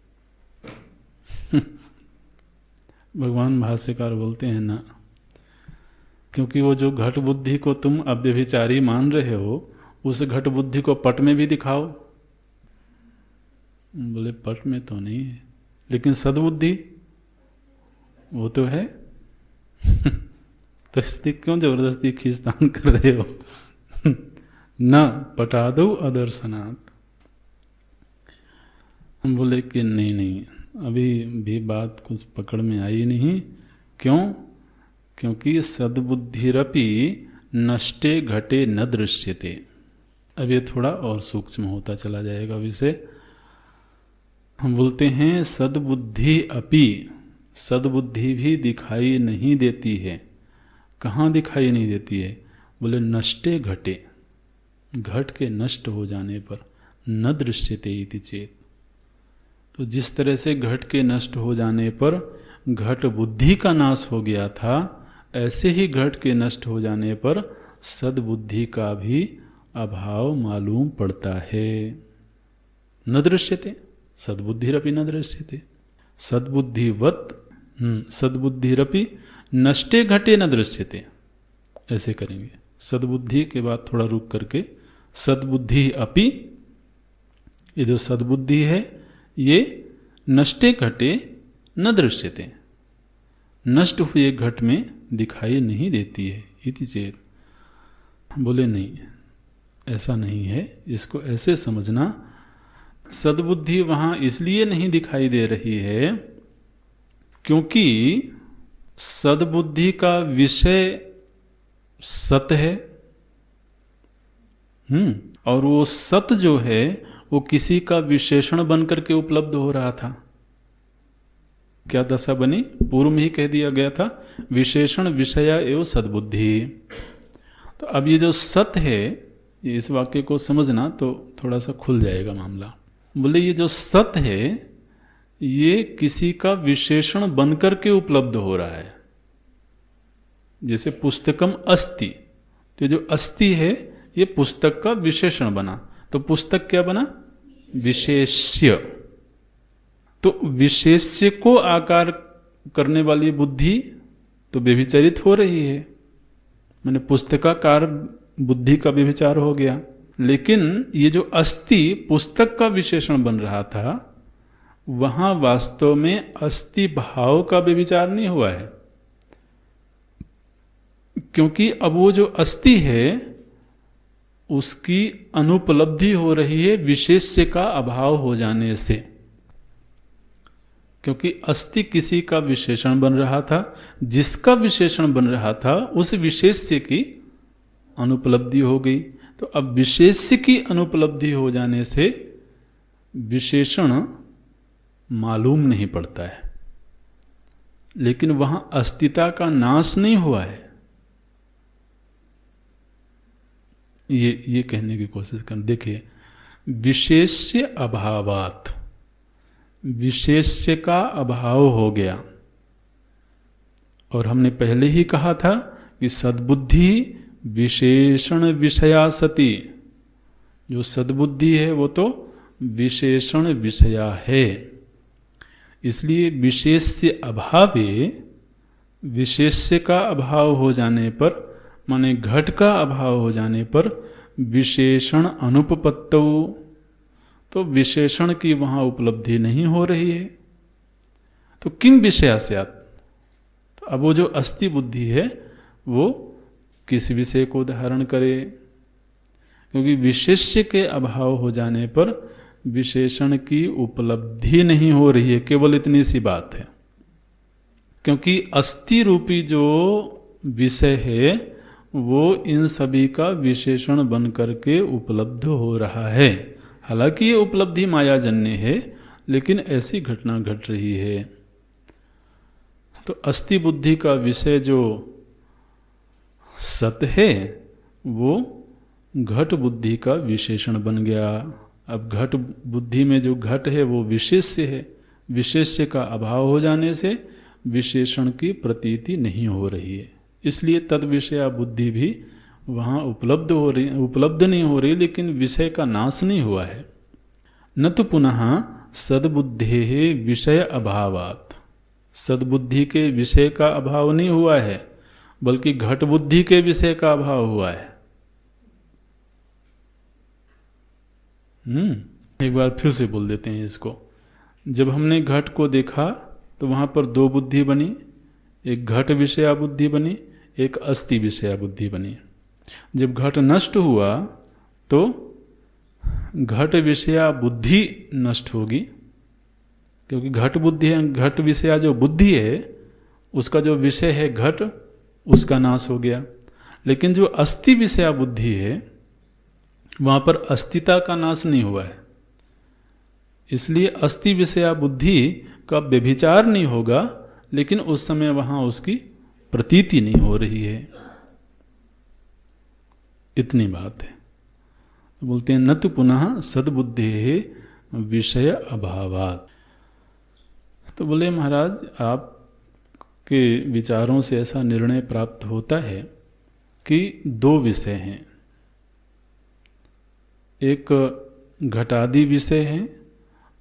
भगवान भाष्यकार बोलते हैं ना, क्योंकि वो जो घट बुद्धि को तुम अव्यभिचारी मान रहे हो, उस घट बुद्धि को पट में भी दिखाओ। बोले पट में तो नहीं है, लेकिन सद्बुद्धि वो तो है। तो इसलिए क्यों जबरदस्ती खींचतान कर रहे हो? न पटादो अदर्शनात्। हम बोले कि नहीं नहीं, अभी भी बात कुछ पकड़ में आई नहीं। क्यों? क्योंकि सद्बुद्धिरपि नष्टे घटे न दृश्यते। अब ये थोड़ा और सूक्ष्म होता चला जाएगा विषय। हम बोलते हैं सद्बुद्धि अपि, सद्बुद्धि भी दिखाई नहीं देती है। कहाँ दिखाई नहीं देती है? बोले नष्टे घटे, घट के नष्ट हो जाने पर, न दृश्यते इति चेत। तो जिस तरह से घट के नष्ट हो जाने पर घट बुद्धि का नाश हो गया था, ऐसे ही घट के नष्ट हो जाने पर सद्बुद्धि का भी अभाव मालूम पड़ता है। न दृश्यते सद्बुद्धिरपि न दृश्यते, सद्बुद्धिवत सद्बुद्धिरपि नष्टे घटे न दृश्यते। ऐसे करेंगे, सद्बुद्धि के बाद थोड़ा रुक करके सद्बुद्धि अपि, ये जो सद्बुद्धि है ये नष्टे घटे न दृश्यते, नष्ट हुए घट में दिखाई नहीं देती है। इति चेत, बोले नहीं ऐसा नहीं है, इसको ऐसे समझना, सद्बुद्धि वहां इसलिए नहीं दिखाई दे रही है क्योंकि सद्बुद्धि का विषय सत है। और वो सत जो है वो किसी का विशेषण बनकर के उपलब्ध हो रहा था। क्या दशा बनी? पूर्व में ही कह दिया गया था विशेषण विषया एवं सद्बुद्धि। तो अब ये जो सत है, इस वाक्य को समझना तो थोड़ा सा खुल जाएगा मामला। बोले ये जो सत है ये किसी का विशेषण बनकर के उपलब्ध हो रहा है। जैसे पुस्तकम अस्ति, तो जो अस्ति है ये पुस्तक का विशेषण बना, तो पुस्तक क्या बना? विशेष्य। तो विशेष्य को आकार करने वाली बुद्धि तो व्यभिचरित हो रही है, मैंने पुस्तकाकार बुद्धि का व्यभिचार हो गया। लेकिन ये जो अस्ति पुस्तक का विशेषण बन रहा था, वहां वास्तव में अस्ति भाव का व्यभिचार नहीं हुआ है, क्योंकि अब वो जो अस्ति है उसकी अनुपलब्धि हो रही है विशेष्य का अभाव हो जाने से। क्योंकि अस्ति किसी का विशेषण बन रहा था, जिसका विशेषण बन रहा था उस विशेष्य की अनुपलब्धि हो गई। तो अब विशेष्य की अनुपलब्धि हो जाने से विशेषण मालूम नहीं पड़ता है, लेकिन वहां अस्तित्व का नाश नहीं हुआ है। ये कहने की कोशिश कर। देखिए, विशेष्य अभावात, विशेष्य का अभाव हो गया। और हमने पहले ही कहा था कि सद्बुद्धि विशेषण विषया सती, जो सद्बुद्धि है वो तो विशेषण विषया है। इसलिए विशेष्य अभावे, विशेष्य का अभाव हो जाने पर, माने घट का अभाव हो जाने पर विशेषण अनुपपत्तौ, तो विशेषण की वहां उपलब्धि नहीं हो रही है। तो किम विषयास्यात्, तो अब वो जो अस्ति बुद्धि है वो किस विषय को धारण करे? क्योंकि विशेष्य के अभाव हो जाने पर विशेषण की उपलब्धि नहीं हो रही है। केवल इतनी सी बात है, क्योंकि अस्ति रूपी जो विषय है वो इन सभी का विशेषण बन करके उपलब्ध हो रहा है। हालांकि ये उपलब्धि मायाजन्य है, लेकिन ऐसी घटना घट रही है। तो अस्ति बुद्धि का विषय जो सत है वो घट बुद्धि का विशेषण बन गया। अब घट बुद्धि में जो घट है वो विशेष्य है, विशेष्य का अभाव हो जाने से विशेषण की प्रतीति नहीं हो रही है। इसलिए तद विषया बुद्धि भी वहाँ उपलब्ध नहीं हो रही, लेकिन विषय का नाश नहीं हुआ है। न तो पुनः सद्बुद्धे विषय अभावात्, सद्बुद्धि के विषय का अभाव नहीं हुआ है, बल्कि घट बुद्धि के विषय का अभाव हुआ है। एक बार फिर से बोल देते हैं इसको। जब हमने घट को देखा तो वहां पर दो बुद्धि बनी, एक घट विषया बुद्धि बनी, एक अस्ति विषया बुद्धि बनी। जब घट नष्ट हुआ तो घट विषया बुद्धि नष्ट होगी, क्योंकि घट बुद्धि, घट विषया जो बुद्धि है उसका जो विषय है घट, उसका नाश हो गया। लेकिन जो अस्ति विषया बुद्धि है वहां पर अस्तित्व का नाश नहीं हुआ है। इसलिए अस्ति विषया बुद्धि का व्यभिचार नहीं होगा, लेकिन उस समय वहां उसकी प्रतीति नहीं हो रही है। इतनी बात है। तो बोलते हैं न तो पुनः सद्बुद्धे विषय अभावात्। तो बोले महाराज, आपके विचारों से ऐसा निर्णय प्राप्त होता है कि दो विषय हैं, एक घटादि विषय है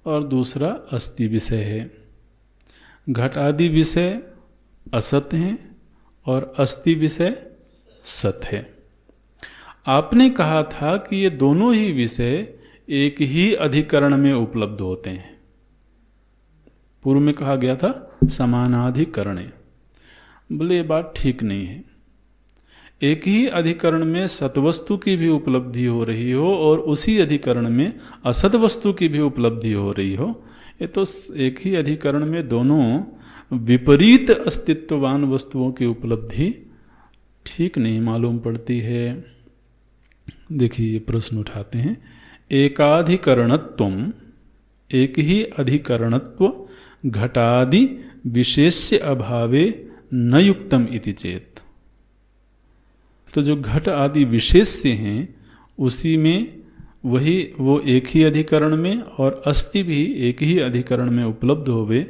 और दूसरा अस्थि विषय है। घटादि विषय असत हैं और अस्थि विषय सत है। आपने कहा था कि ये दोनों ही विषय एक ही अधिकरण में उपलब्ध होते हैं। पूर्व में कहा गया था समानाधिकरणे। बोले ये बात ठीक नहीं है। एक ही अधिकरण में सतवस्तु की भी उपलब्धि हो रही हो और उसी अधिकरण में असत वस्तु की भी उपलब्धि हो रही हो, ये तो एक ही अधिकरण में दोनों विपरीत अस्तित्ववान वस्तुओं की उपलब्धि ठीक नहीं मालूम पड़ती है। देखिए ये प्रश्न उठाते हैं, एकाधिकरणत्वम, एक ही अधिकरणत्व घटादि विशेष्य अभावे न युक्तम इति चेत। तो जो घट आदि विशेष्य हैं उसी में वो एक ही अधिकरण में और अस्थि भी एक ही अधिकरण में उपलब्ध होवे,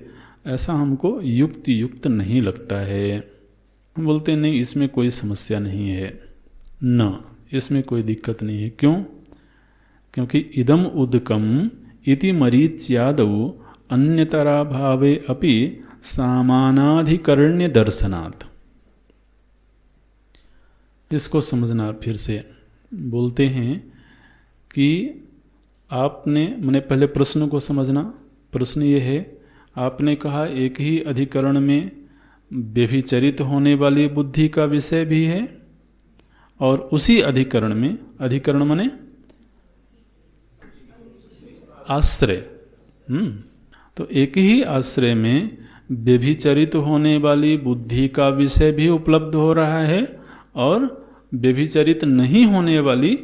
ऐसा हमको युक्त नहीं लगता है। हम बोलते हैं नहीं, इसमें कोई समस्या नहीं है, न इसमें कोई दिक्कत नहीं है। क्यों? क्योंकि इदम उदकम इति मरीच्यादौ अन्यतरा भावे अपि सामानाधिकरण्य दर्शनात्। इसको समझना फिर से। बोलते हैं कि आपने, मैंने पहले प्रश्न को समझना। प्रश्न ये है, आपने कहा एक ही अधिकरण में व्यभिचरित होने वाली बुद्धि का विषय भी है और उसी अधिकरण में, अधिकरण माने आश्रय, तो एक ही आश्रय में व्यभिचरित होने वाली बुद्धि का विषय भी उपलब्ध हो रहा है और व्यभिचरित नहीं होने वाली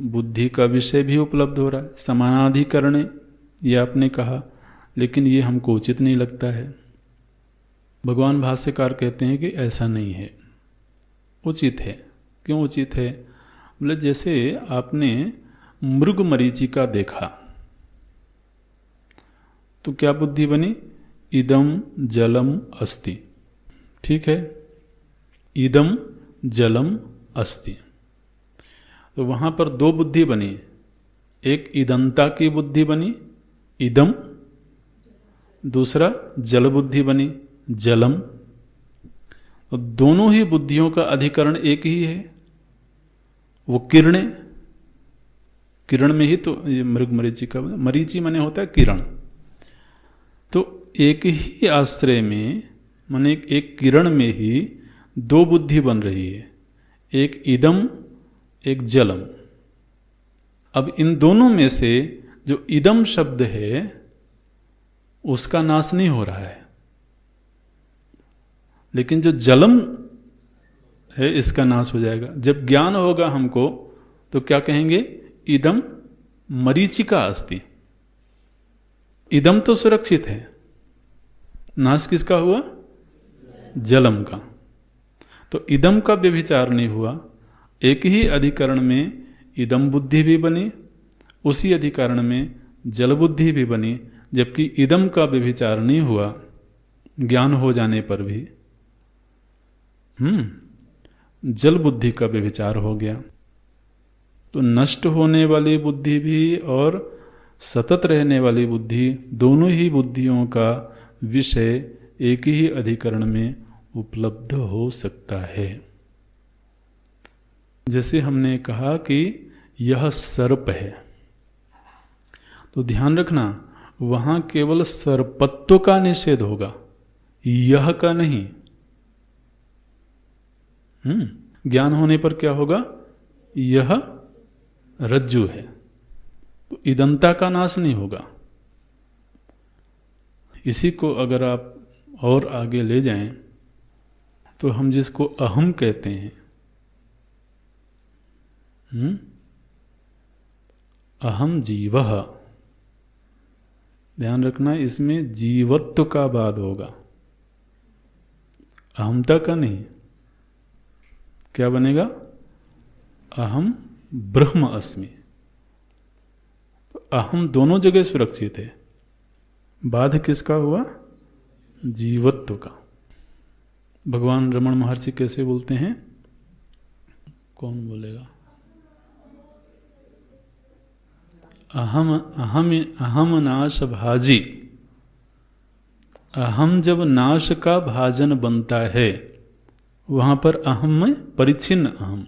बुद्धि का विषय भी उपलब्ध हो रहा है। समानाधिकरण ये आपने कहा, लेकिन ये हमको उचित नहीं लगता है। भगवान भाष्यकार कहते हैं कि ऐसा नहीं है, उचित है। क्यों उचित है? मतलब जैसे आपने मृग मरीचिका देखा तो क्या बुद्धि बनी? इदम जलम अस्ति। ठीक है, इदम जलम अस्ति। तो वहां पर दो बुद्धि बनी, एक इदंता की बुद्धि बनी इदम, दूसरा जल बुद्धि बनी जलम। तो दोनों ही बुद्धियों का अधिकरण एक ही है, वो किरणें। किरण में ही तो ये मृग मरीचि का, मरीचि माने होता है किरण। तो एक ही आश्रय में माने एक किरण में ही दो बुद्धि बन रही है, एक इदम एक जलम। अब इन दोनों में से जो इदम शब्द है उसका नाश नहीं हो रहा है, लेकिन जो जलम है इसका नाश हो जाएगा। जब ज्ञान होगा हमको तो क्या कहेंगे? इदम मरीचिका अस्ति। इदम तो सुरक्षित है, नाश किसका हुआ? जलम का। तो इदम का व्यभिचार नहीं हुआ। एक ही अधिकरण में इदम बुद्धि भी बनी, उसी अधिकरण में जल बुद्धि भी बनी, जबकि इदम का व्यभिचार नहीं हुआ ज्ञान हो जाने पर भी। जल बुद्धि का व्यभिचार हो गया। तो नष्ट होने वाली बुद्धि भी और सतत रहने वाली बुद्धि, दोनों ही बुद्धियों का विषय एक ही अधिकरण में उपलब्ध हो सकता है। जैसे हमने कहा कि यह सर्प है, तो ध्यान रखना वहां केवल सर्पत्व का निषेध होगा, यह का नहीं। ज्ञान होने पर क्या होगा? यह रज्जु है, तो इदंता का नाश नहीं होगा। इसी को अगर आप और आगे ले जाएं तो हम जिसको अहम कहते हैं, अहम जीवः, ध्यान रखना इसमें जीवत्व का बाद होगा, अहमता का नहीं। क्या बनेगा? अहम ब्रह्म अस्मि। तो अहम दोनों जगह सुरक्षित है, बाध किसका हुआ? जीवत्व का। भगवान रमण महर्षि कैसे बोलते हैं? कौन बोलेगा? अहम अहम अहम नाश भाजी, अहम जब नाश का भाजन बनता है, वहाँ पर अहम में परिच्छिन्न अहम,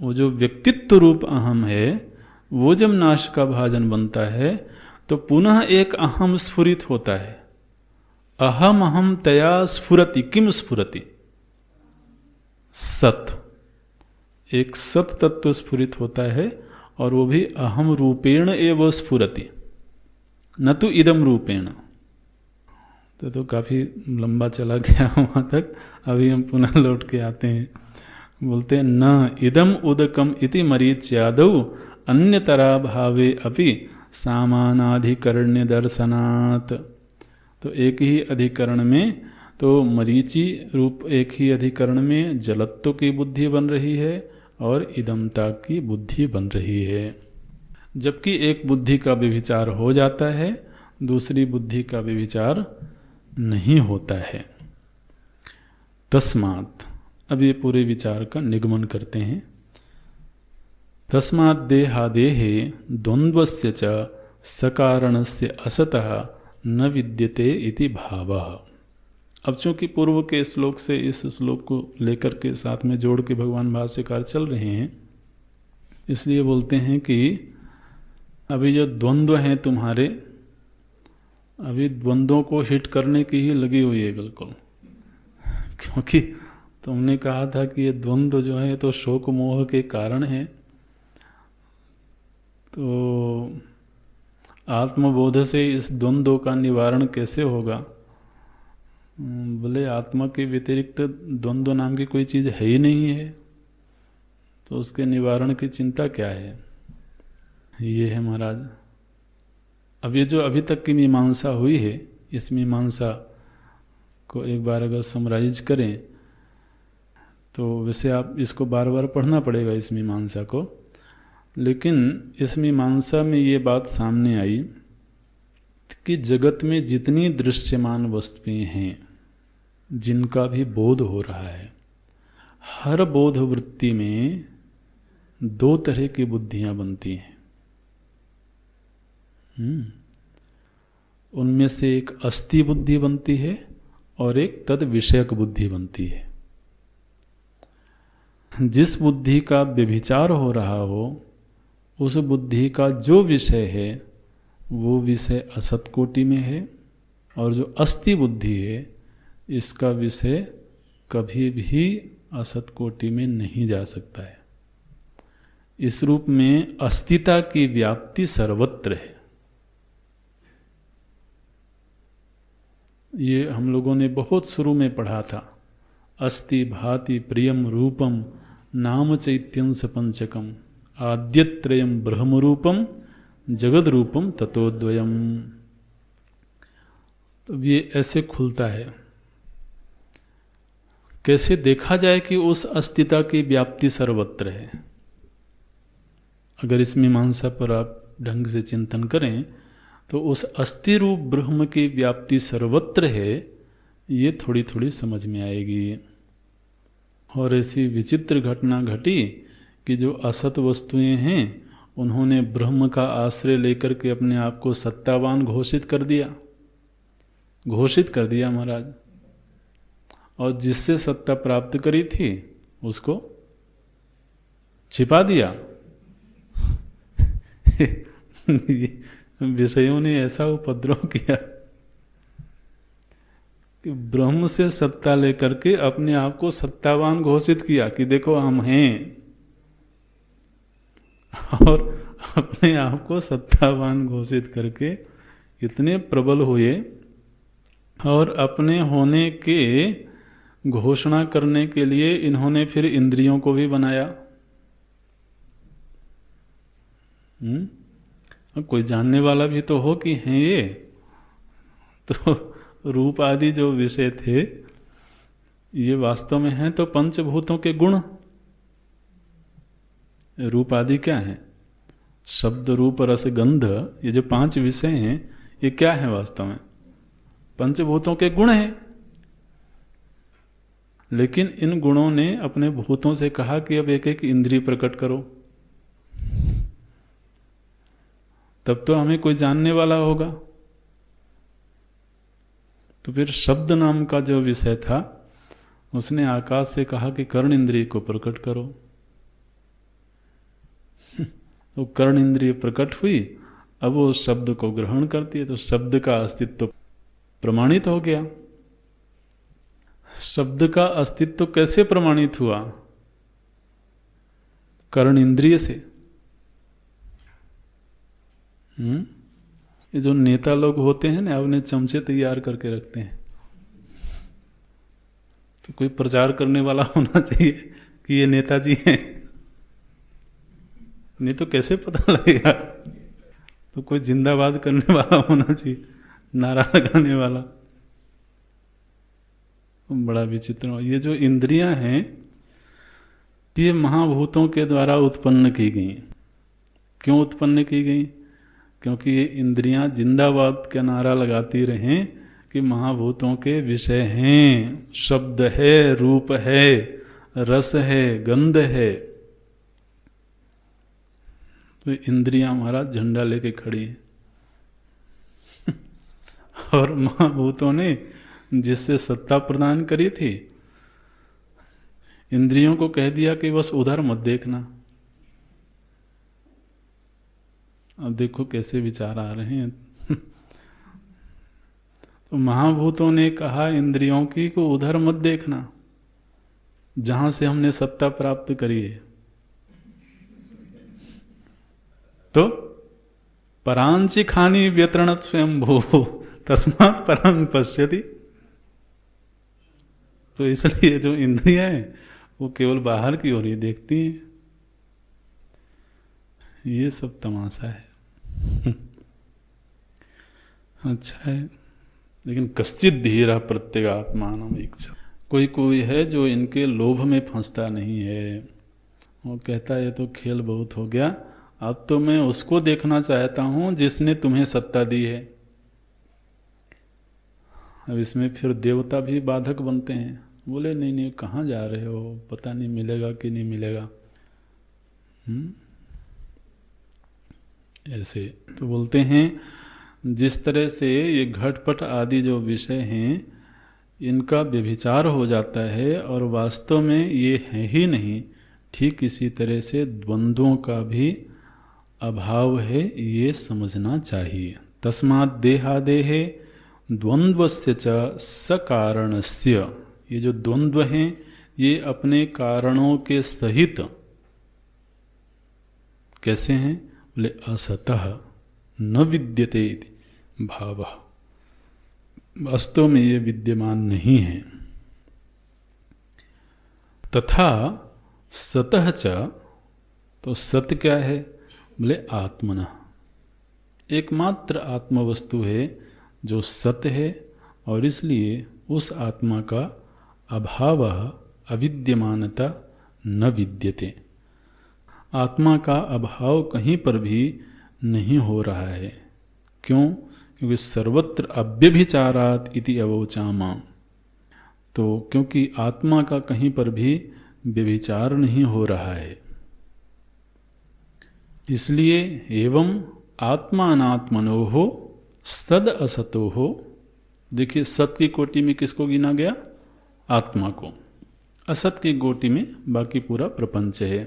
वो जो व्यक्तित्व रूप अहम है, वो जब नाश का भाजन बनता है तो पुनः एक अहम स्फुरित होता है। अहम अहम तया स्फुरति, किम स्फुरति? सत, एक सत तत्व स्फुरित होता है, और वो भी अहम रूपेण एव स्फुरति, न तो इदम रूपेण। तो काफी लंबा चला गया वहां तक, अभी हम पुनः लौट के आते हैं। बोलते हैं न इदम उदकम इति मरीच्यादौ अन्यतरा भावे अपि सामानाधिकरण्य दर्शनात्। तो एक ही अधिकरण में, तो मरीचि रूप एक ही अधिकरण में जलत्व की बुद्धि बन रही है और इदमता की बुद्धि बन रही है। जबकि एक बुद्धि का व्यभिचार हो जाता है, दूसरी बुद्धि का व्यभिचार नहीं होता है। तस्मात्, अब ये पूरे विचार का निगमन करते हैं। तस्मात् देहादेहे द्वन्द्वस्य च सकारणस्य असतः न विद्यते इति भावः। अब चूंकि पूर्व के श्लोक से इस श्लोक को लेकर के साथ में जोड़ के भगवान भाष्यकार चल रहे हैं, इसलिए बोलते हैं कि अभी जो द्वंद्व हैं तुम्हारे, अभी द्वंद्वों को हिट करने की ही लगी हुई है बिल्कुल। क्योंकि तुमने कहा था कि ये द्वंद्व जो है तो शोक मोह के कारण है, तो आत्मबोध से इस द्वंद्व का निवारण कैसे होगा? बोले आत्मा के व्यतिरिक्त द्वंद्व नाम की कोई चीज़ है ही नहीं है, तो उसके निवारण की चिंता क्या है? ये है महाराज। अब ये जो अभी तक की मीमांसा हुई है, इस मीमांसा को एक बार अगर समराइज करें तो वैसे आप इसको बार बार पढ़ना पड़ेगा इस मीमांसा को, लेकिन इस मीमांसा में ये बात सामने आई कि जगत में जितनी दृश्यमान वस्तुएं हैं, जिनका भी बोध हो रहा है, हर बोध वृत्ति में दो तरह की बुद्धियां बनती हैं। उनमें से एक अस्थि बुद्धि बनती है और एक तद विषयक बुद्धि बनती है। जिस बुद्धि का व्यभिचार हो रहा हो, उस बुद्धि का जो विषय है वो विषय असत कोटि में है, और जो अस्थि बुद्धि है इसका विषय कभी भी असत कोटि में नहीं जा सकता है। इस रूप में अस्तिता की व्याप्ति सर्वत्र है। ये हम लोगों ने बहुत शुरू में पढ़ा था। अस्ति भाति प्रियम रूपम नाम चैत्यंस पंचकम आद्यत्रयम ब्रह्म रूपम जगद रूपम ततोद्वयम। तो ये ऐसे खुलता है। कैसे देखा जाए कि उस अस्तिता की व्याप्ति सर्वत्र है? अगर इस मीमांसा पर आप ढंग से चिंतन करें तो उस अस्थि रूप ब्रह्म की व्याप्ति सर्वत्र है, ये थोड़ी थोड़ी समझ में आएगी। और ऐसी विचित्र घटना घटी कि जो असत वस्तुएं हैं उन्होंने ब्रह्म का आश्रय लेकर के अपने आप को सत्तावान घोषित कर दिया महाराज। और जिससे सत्ता प्राप्त करी थी उसको छिपा दिया। विषयों ने ऐसा उपद्रव किया कि ब्रह्म से सत्ता लेकर के अपने आप को सत्तावान घोषित किया कि देखो हम हैं, और अपने आप को सत्तावान घोषित करके इतने प्रबल हुए, और अपने होने के घोषणा करने के लिए इन्होंने फिर इंद्रियों को भी बनाया। कोई जानने वाला भी तो हो कि हैं ये। तो रूप आदि जो विषय थे ये वास्तव में हैं तो पंचभूतों के गुण। रूप आदि क्या है? शब्द रूप रस गंध, ये जो 5 विषय हैं ये क्या है वास्तव में? पंचभूतों के गुण हैं। लेकिन इन गुणों ने अपने भूतों से कहा कि अब एक एक इंद्रिय प्रकट करो। तब तो हमें कोई जानने वाला होगा। तो फिर शब्द नाम का जो विषय था, उसने आकाश से कहा कि कर्ण इंद्रिय को प्रकट करो। तो कर्ण इंद्रिय प्रकट हुई, अब वो शब्द को ग्रहण करती है, तो शब्द का अस्तित्व प्रमाणित हो गया। शब्द का अस्तित्व कैसे प्रमाणित हुआ? कर्ण इंद्रिय से। ये जो नेता लोग होते हैं ना, अपने चमचे तैयार करके रखते हैं, तो कोई प्रचार करने वाला होना चाहिए कि ये नेताजी हैं, नहीं तो कैसे पता लगेगा। तो कोई जिंदाबाद करने वाला होना चाहिए, नारा लगाने वाला। बड़ा विचित्र। ये जो इंद्रियां हैं, ये महाभूतों के द्वारा उत्पन्न की गई। क्यों उत्पन्न की गई? क्योंकि ये इंद्रियां जिंदाबाद का नारा लगाती रहें कि महाभूतों के विषय हैं, शब्द है, रूप है, रस है, गंध है। तो इंद्रियां हमारा झंडा लेके खड़ी है। और महाभूतों ने जिससे सत्ता प्रदान करी थी, इंद्रियों को कह दिया कि बस उधर मत देखना। अब देखो कैसे विचार आ रहे हैं। तो महाभूतों ने कहा इंद्रियों की को उधर मत देखना जहां से हमने सत्ता प्राप्त करी है। तो परांची खानी व्यतरणत स्वयं भू तस्मात् परांग पश्यति। तो इसलिए जो इंद्रियां हैं वो केवल बाहर की ओर ही देखती हैं। ये सब तमाशा है। अच्छा है, लेकिन कश्चित धीरा प्रत्यगात्मानम इच्छा। कोई कोई है जो इनके लोभ में फंसता नहीं है। वो कहता है ये तो खेल बहुत हो गया, अब तो मैं उसको देखना चाहता हूं जिसने तुम्हें सत्ता दी है। अब इसमें फिर देवता भी बाधक बनते हैं। बोले नहीं नहीं, कहाँ जा रहे हो, पता नहीं मिलेगा कि नहीं मिलेगा। ऐसे तो बोलते हैं, जिस तरह से ये घटपट आदि जो विषय हैं, इनका व्यभिचार हो जाता है और वास्तव में ये है ही नहीं, ठीक इसी तरह से द्वंद्वों का भी अभाव है, ये समझना चाहिए। तस्मात् देहादेहे द्वंद्वस्य च सकारणस्य। ये जो द्वंद्व हैं ये अपने कारणों के सहित कैसे हैं? बोले असतः न विद्यते भाव, वास्तव में ये विद्यमान नहीं है। तथा सतः च, तो सत्य क्या है? बोले आत्मना, एकमात्र आत्मवस्तु है जो सत्य है, और इसलिए उस आत्मा का अभाव अविद्यमानता न विद्यते। आत्मा का अभाव कहीं पर भी नहीं हो रहा है। क्यों? क्योंकि सर्वत्र अव्यभिचारात् इति अवोचामा। तो क्योंकि आत्मा का कहीं पर भी व्यभिचार नहीं हो रहा है, इसलिए एवं आत्मा अनात्मनो हो सद असतो हो। देखिए, सत की कोटि में किसको गिना गया? आत्मा को। असत की कोटि में बाकी पूरा प्रपंच है।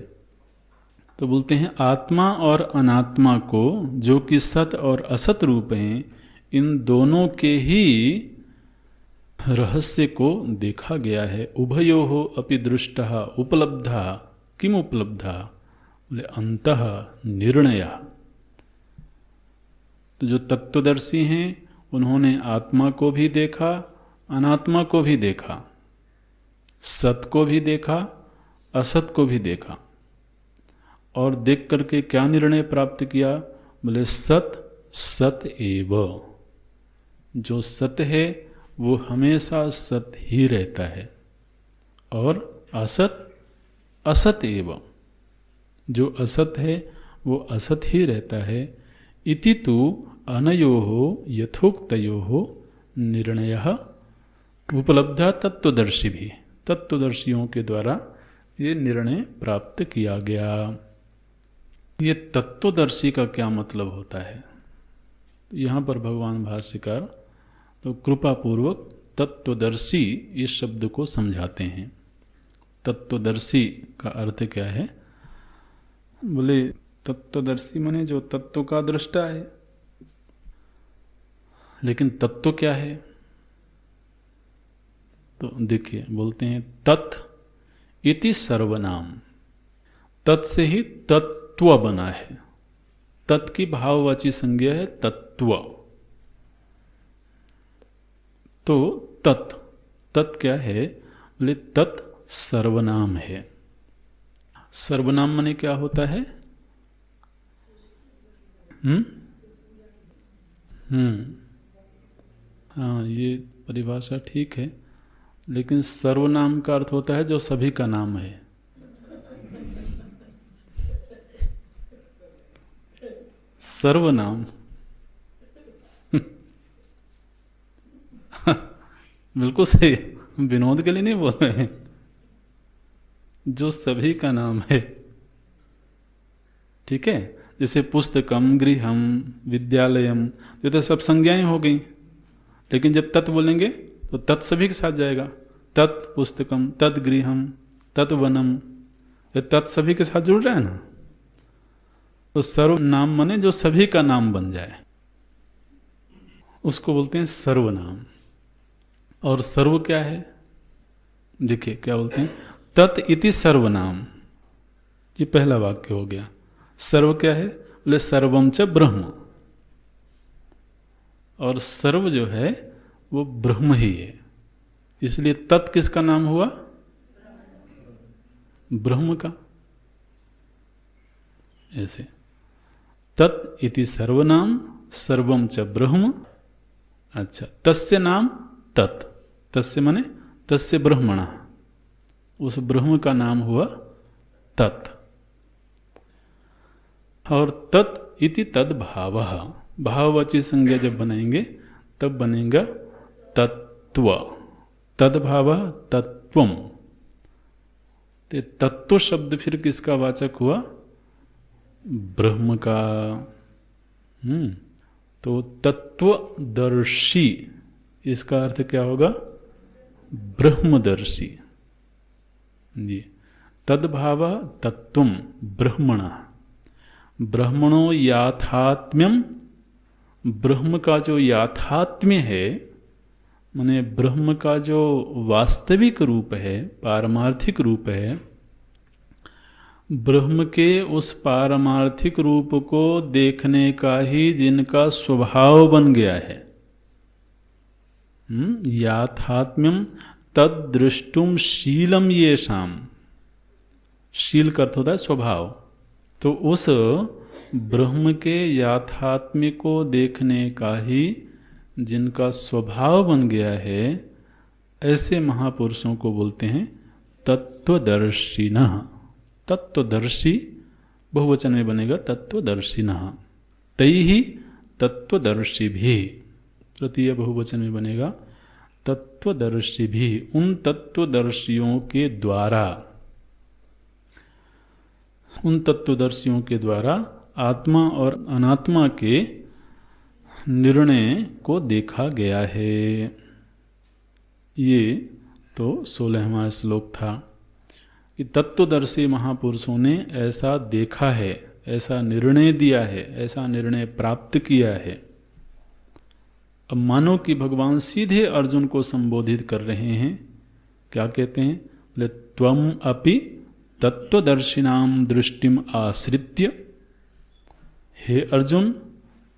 तो बोलते हैं आत्मा और अनात्मा को, जो कि सत और असत रूप हैं, इन दोनों के ही रहस्य को देखा गया है। उभयोः अपि दृष्टः उपलब्धः किम उपलब्धः? बोले अंतः निर्णयः। तो जो तत्वदर्शी हैं उन्होंने आत्मा को भी देखा, अनात्मा को भी देखा, सत को भी देखा, असत को भी देखा, और देख करके क्या निर्णय प्राप्त किया? बोले सत सत एव। जो सत है वो हमेशा सत ही रहता है, और असत असत एव। जो असत है वो असत ही रहता है। इति तु अनयोः यथोक्तयोः निर्णयः उपलब्धा तत्वदर्शी भी। तत्वदर्शियों के द्वारा ये निर्णय प्राप्त किया गया। ये तत्वदर्शी का क्या मतलब होता है? यहाँ पर भगवान भाष्यकार तो कृपापूर्वक तत्वदर्शी इस शब्द को समझाते हैं। तत्वदर्शी का अर्थ क्या है? बोले तत्वदर्शी माने जो तत्व का दृष्टा है। लेकिन तत्व क्या है? तो देखिए, बोलते हैं तत् इति सर्वनाम। तत् से ही तत्व बना है। तत् की भाववाची संज्ञा है तत्व। तो तत् क्या है? बोले तत् सर्वनाम है। सर्वनाम माने क्या होता है? हाँ, ये परिभाषा ठीक है, लेकिन सर्वनाम का अर्थ होता है जो सभी का नाम है। सर्वनाम बिल्कुल सही, विनोद के लिए नहीं बोल रहे हैं, जो सभी का नाम है। ठीक है, जैसे पुस्तकम, गृहम, विद्यालयम, ये तो सब संज्ञाएं हो गई। लेकिन जब तत् बोलेंगे तो तत् सभी के साथ जाएगा। तत् पुस्तकम, तत् गृहम, तत् वनम, ये तत् सभी के साथ जुड़ रहा है ना। तो सर्वनाम माने जो सभी का नाम बन जाए, उसको बोलते हैं सर्वनाम। और सर्व क्या है? देखिए क्या बोलते हैं, तत् इति सर्वनाम। ये पहला वाक्य हो गया। सर्व क्या है? बोले सर्वम च ब्रह्म। और सर्व जो है वो ब्रह्म ही है, इसलिए तत् किसका नाम हुआ? ब्रह्म का। ऐसे तत् इति सर्वनाम सर्वम च ब्रह्म। अच्छा, तस्य नाम तत्। तस्य माने तस्य ब्रह्मणा, उस ब्रह्म का नाम हुआ तत्। और तत् इति तद भावः, भाववाची संज्ञा जब बनाएंगे तब बनेगा तत्व। तद भावः तत्वम। ते तत्व शब्द फिर किसका वाचक हुआ? ब्रह्म का। तो तत्वदर्शी, इसका अर्थ क्या होगा? ब्रह्मदर्शी जी। तद्भाव तत्वम ब्रह्मणा। ब्रह्मणो याथात्म्यम, ब्रह्म का जो याथात्म्य है, माने ब्रह्म का जो वास्तविक रूप है, पारमार्थिक रूप है, ब्रह्म के उस पारमार्थिक रूप को देखने का ही जिनका स्वभाव बन गया है। याथात्म्यम तद्दृष्टुम शीलम येषाम। शील का अर्थ होता है स्वभाव। तो उस ब्रह्म के याथात्म्य को देखने का ही जिनका स्वभाव बन गया है, ऐसे महापुरुषों को बोलते हैं तत्वदर्शिनः। तत्वदर्शी बहुवचन में बनेगा तत्वदर्शिनः। तैहि तत्वदर्शिभिः, तृतीय बहुवचन में बनेगा तत्वदर्शिभिः। उन तत्वदर्शियों के द्वारा, उन तत्वदर्शियों के द्वारा आत्मा और अनात्मा के निर्णय को देखा गया है। ये तो 16वां श्लोक था कि तत्वदर्शी महापुरुषों ने ऐसा देखा है, ऐसा निर्णय दिया है, ऐसा निर्णय प्राप्त किया है। अब मानो कि भगवान सीधे अर्जुन को संबोधित कर रहे हैं। क्या कहते हैं? बोले त्वम अपि तत्वदर्शिनाम दृष्टिम आश्रित्य। हे अर्जुन,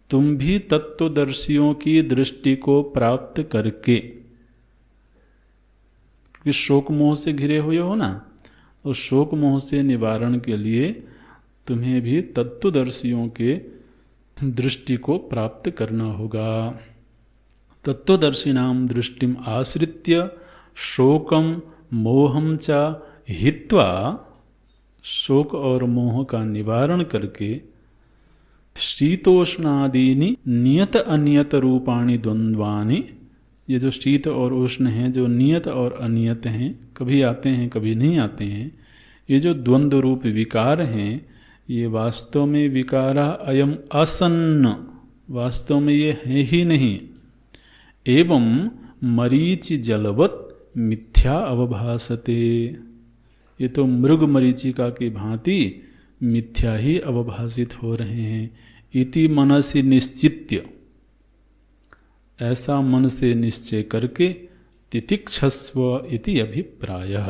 तुम भी तत्वदर्शियों की दृष्टि को प्राप्त करके, क्योंकि शोक मोह से घिरे हुए हो ना, तो शोक मोह से निवारण के लिए तुम्हें भी तत्वदर्शियों के दृष्टि को प्राप्त करना होगा। तत्वदर्शिनाम दृष्टिम आश्रित्य शोकम मोहम च हित्वा, शोक और मोह का निवारण करके, शीतोष्णादीनि नियत अनियत रूपाणि द्वंद्वानि, ये जो शीत और उष्ण हैं, जो नियत और अनियत हैं, कभी आते हैं कभी नहीं आते हैं, ये जो द्वंद्व रूप विकार हैं, ये वास्तव में विकारा अयम असन्न, वास्तव में ये है ही नहीं। एवं मरीचि जलवत मिथ्या अवभासते, ये तो मृग मरीचिका की भांति मिथ्या ही अवभासित हो रहे हैं। इति मनसि निश्चित्य, ऐसा मन से निश्चय करके तितिक्षस्व इति अभिप्रायः,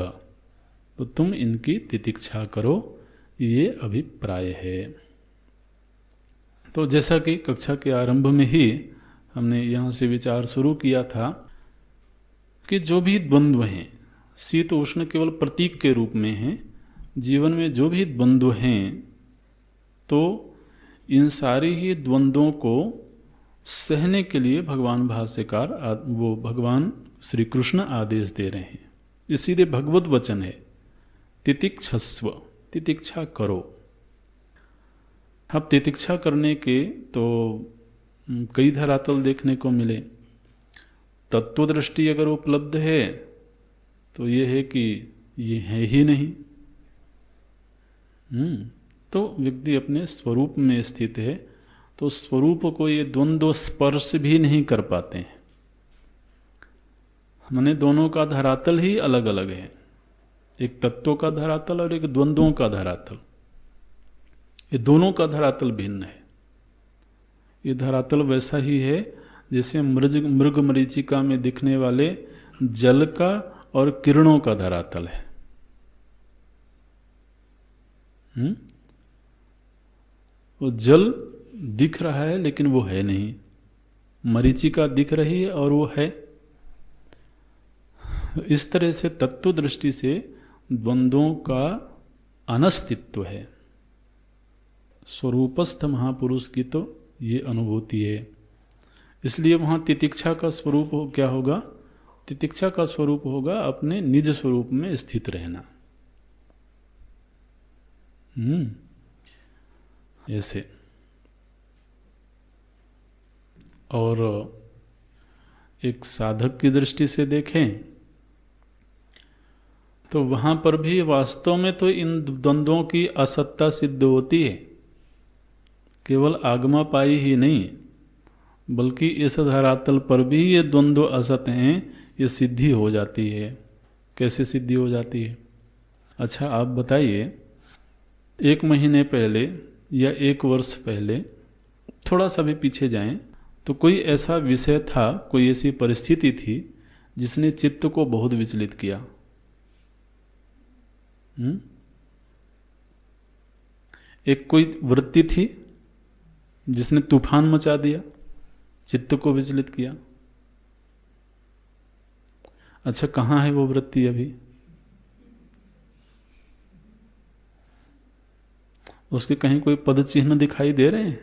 तो तुम इनकी तितिक्षा करो, ये अभिप्राय है। तो जैसा कि कक्षा के आरंभ में ही हमने यहाँ से विचार शुरू किया था कि जो भी द्वंद्व हैं, शीत उष्ण केवल प्रतीक के रूप में हैं। जीवन में जो भी द्वंद्व हैं, तो इन सारे ही द्वंद्वों को सहने के लिए भगवान भाष्यकार वो भगवान श्री कृष्ण आदेश दे रहे हैं। ये सीधे भगवत वचन है, तितिक्षस्व, तितिक्षा करो। अब तितिक्षा करने के तो कई धरातल देखने को मिले। तत्वदृष्टि अगर उपलब्ध है तो ये है कि ये है ही नहीं। तो व्यक्ति अपने स्वरूप में स्थित है, तो स्वरूप को ये द्वंद्व स्पर्श भी नहीं कर पाते हैं। माने दोनों का धरातल ही अलग अलग है, एक तत्व का धरातल और एक द्वंद्वों का धरातल। ये दोनों का धरातल भिन्न है। ये धरातल वैसा ही है जैसे मृग मरीचिका में दिखने वाले जल का और किरणों का धरातल है। वो जल दिख रहा है लेकिन वो है नहीं, मरीचिका दिख रही है और वो है। इस तरह से तत्व दृष्टि से द्वंद्वों का अनस्तित्व है। स्वरूपस्थ महापुरुष की तो ये अनुभूति है। इसलिए वहाँ तितिक्षा का स्वरूप क्या होगा? तितिक्षा का स्वरूप होगा अपने निज स्वरूप में स्थित रहना। ऐसे। और एक साधक की दृष्टि से देखें तो वहाँ पर भी वास्तव में तो इन द्वंद्वों की असत्ता सिद्ध होती है। केवल आगमा पाई ही नहीं, बल्कि इस धरातल पर भी ये द्वंद्व असत हैं, ये सिद्धि हो जाती है। कैसे सिद्धि हो जाती है? अच्छा आप बताइए, 1 महीने पहले या 1 वर्ष पहले, थोड़ा सा भी पीछे जाएं, तो कोई ऐसा विषय था, कोई ऐसी परिस्थिति थी जिसने चित्त को बहुत विचलित किया। एक कोई वृत्ति थी जिसने तूफान मचा दिया, चित्त को विचलित किया। अच्छा कहाँ है वो वृत्ति अभी? उसके कहीं कोई पद चिन्ह दिखाई दे रहे हैं?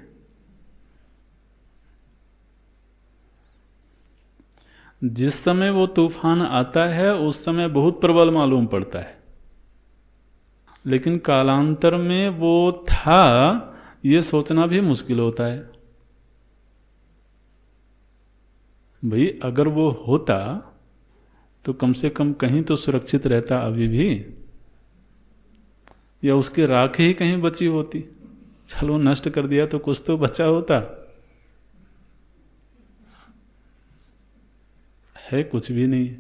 जिस समय वो तूफान आता है उस समय बहुत प्रबल मालूम पड़ता है, लेकिन कालांतर में वो था ये सोचना भी मुश्किल होता है। भाई अगर वो होता तो कम से कम कहीं तो सुरक्षित रहता अभी भी, या उसकी राख ही कहीं बची होती। चलो नष्ट कर दिया तो कुछ तो बचा होता है, कुछ भी नहीं।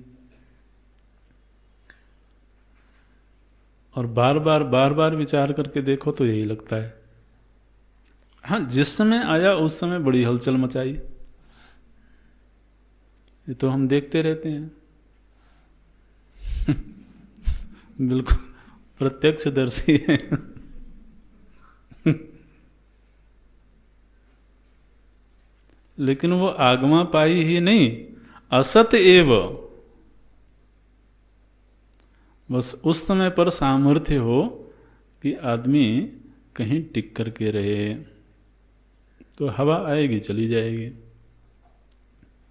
और बार बार विचार करके देखो तो यही लगता है। हाँ, जिस समय आया उस समय बड़ी हलचल मचाई, ये तो हम देखते रहते हैं। बिल्कुल प्रत्यक्षदर्शी है। लेकिन वो आगमा पाई ही नहीं, असत एव। बस उस समय पर सामर्थ्य हो कि आदमी कहीं टिक करके रहे, तो हवा आएगी चली जाएगी।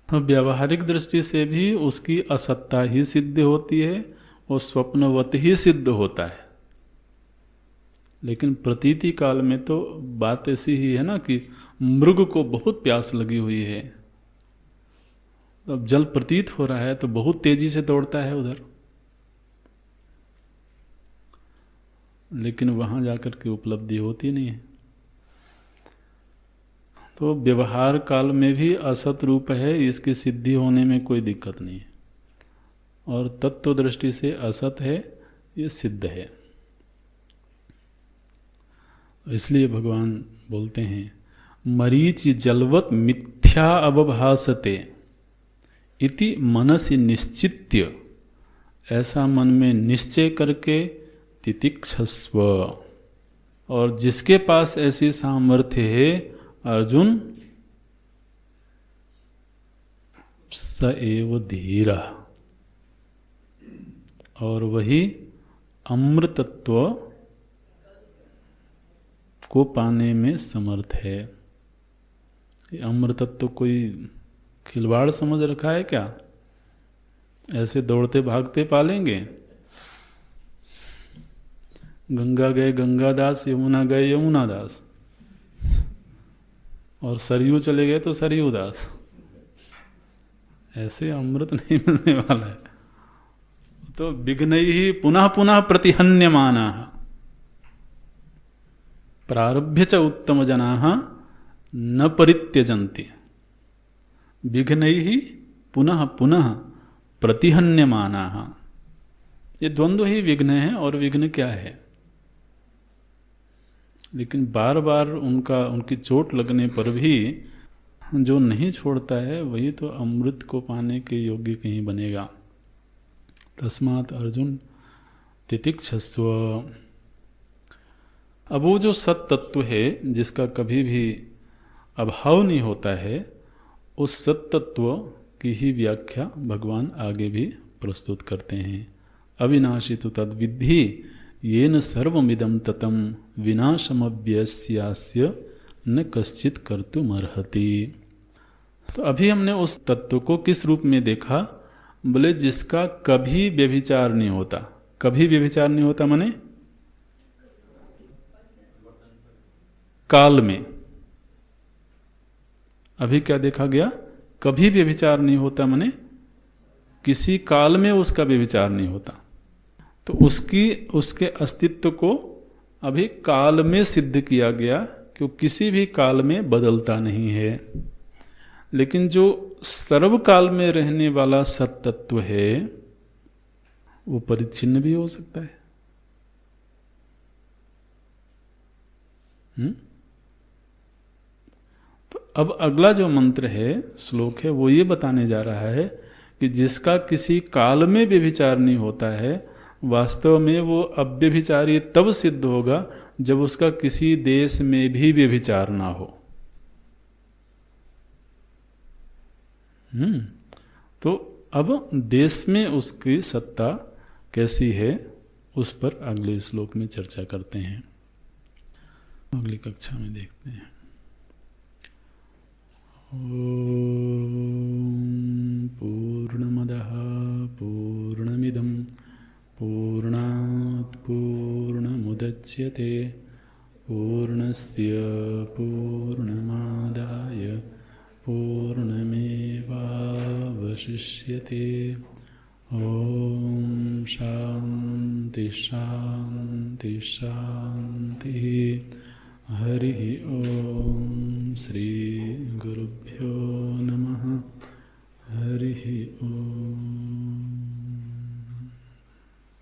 तो व्यावहारिक दृष्टि से भी उसकी असत्ता ही सिद्ध होती है और स्वप्नवत ही सिद्ध होता है। लेकिन प्रतीति काल में तो बात ऐसी ही है ना कि मृग को बहुत प्यास लगी हुई है, अब जल प्रतीत हो रहा है तो बहुत तेजी से दौड़ता है उधर। लेकिन वहाँ जाकर के उपलब्धि होती नहीं है। तो व्यवहार काल में भी असत रूप है, इसकी सिद्धि होने में कोई दिक्कत नहीं है, और तत्व दृष्टि से असत है, ये सिद्ध है। इसलिए भगवान बोलते हैं मरीचि जलवत मिथ्या अवभासते इति मनसि निश्चित्य, ऐसा मन में निश्चय करके तितिक्षस्व, और जिसके पास ऐसी सामर्थ्य है अर्जुन स एव धीरा, और वही अमृतत्व को पाने में समर्थ है। ये अमृतत्व कोई खिलवाड़ समझ रखा है क्या? ऐसे दौड़ते भागते पालेंगे? गंगा गए गंगादास, यमुना गए यमुनादास, और सरयू चले गए तो सरयू दास। ऐसे अमृत नहीं मिलने वाला है। तो विघ्नैः ही पुनः पुनः प्रतिहन्यमाना प्रारभ्य च उत्तम जनाः न परित्यजन्ति। विघ्नैः ही पुनः पुनः प्रतिहन्यमानाः, ये द्वंद्व ही विघ्न है। और विघ्न क्या है? लेकिन बार बार उनकी चोट लगने पर भी जो नहीं छोड़ता है वही तो अमृत को पाने के योग्य कहीं बनेगा। तस्मात् अर्जुन तितिक्षस्व। अब वो जो सत तत्व है जिसका कभी भी अभाव नहीं होता है, उस सत तत्व की ही व्याख्या भगवान आगे भी प्रस्तुत करते हैं। अविनाशी तो तद्विद्धि येन सर्वमिदं ततं विनाशमव्यस्यास्य न कश्चित कर्तुमर्हति। तो अभी हमने उस तत्व को किस रूप में देखा? बोले जिसका कभी व्यभिचार नहीं होता। कभी व्यभिचार नहीं होता माने काल में। अभी क्या देखा गया? कभी व्यभिचार नहीं होता माने किसी काल में उसका व्यभिचार नहीं होता। तो उसके अस्तित्व को अभी काल में सिद्ध किया गया कि किसी भी काल में बदलता नहीं है। लेकिन जो सर्वकाल में रहने वाला सत्तत्व है वो परिच्छिन्न भी हो सकता है। तो अब अगला जो मंत्र है, श्लोक है, वो ये बताने जा रहा है कि जिसका किसी काल में भी विचार नहीं होता है, वास्तव में वो अव्यभिचारी तब सिद्ध होगा जब उसका किसी देश में भी व्यभिचार ना हो। तो अब देश में उसकी सत्ता कैसी है उस पर अगले श्लोक में चर्चा करते हैं, अगली कक्षा में देखते हैं। ओम पूर्णमदः पूर्णमिदं पूर्णात् पूर्णमुदच्यते पूर्णस्य पूर्णमादाय पूर्णमेवावशिष्यते। ओम शांति शांति शांति। हरि ओम श्री गुरुभ्यो नमः। हरि ओम।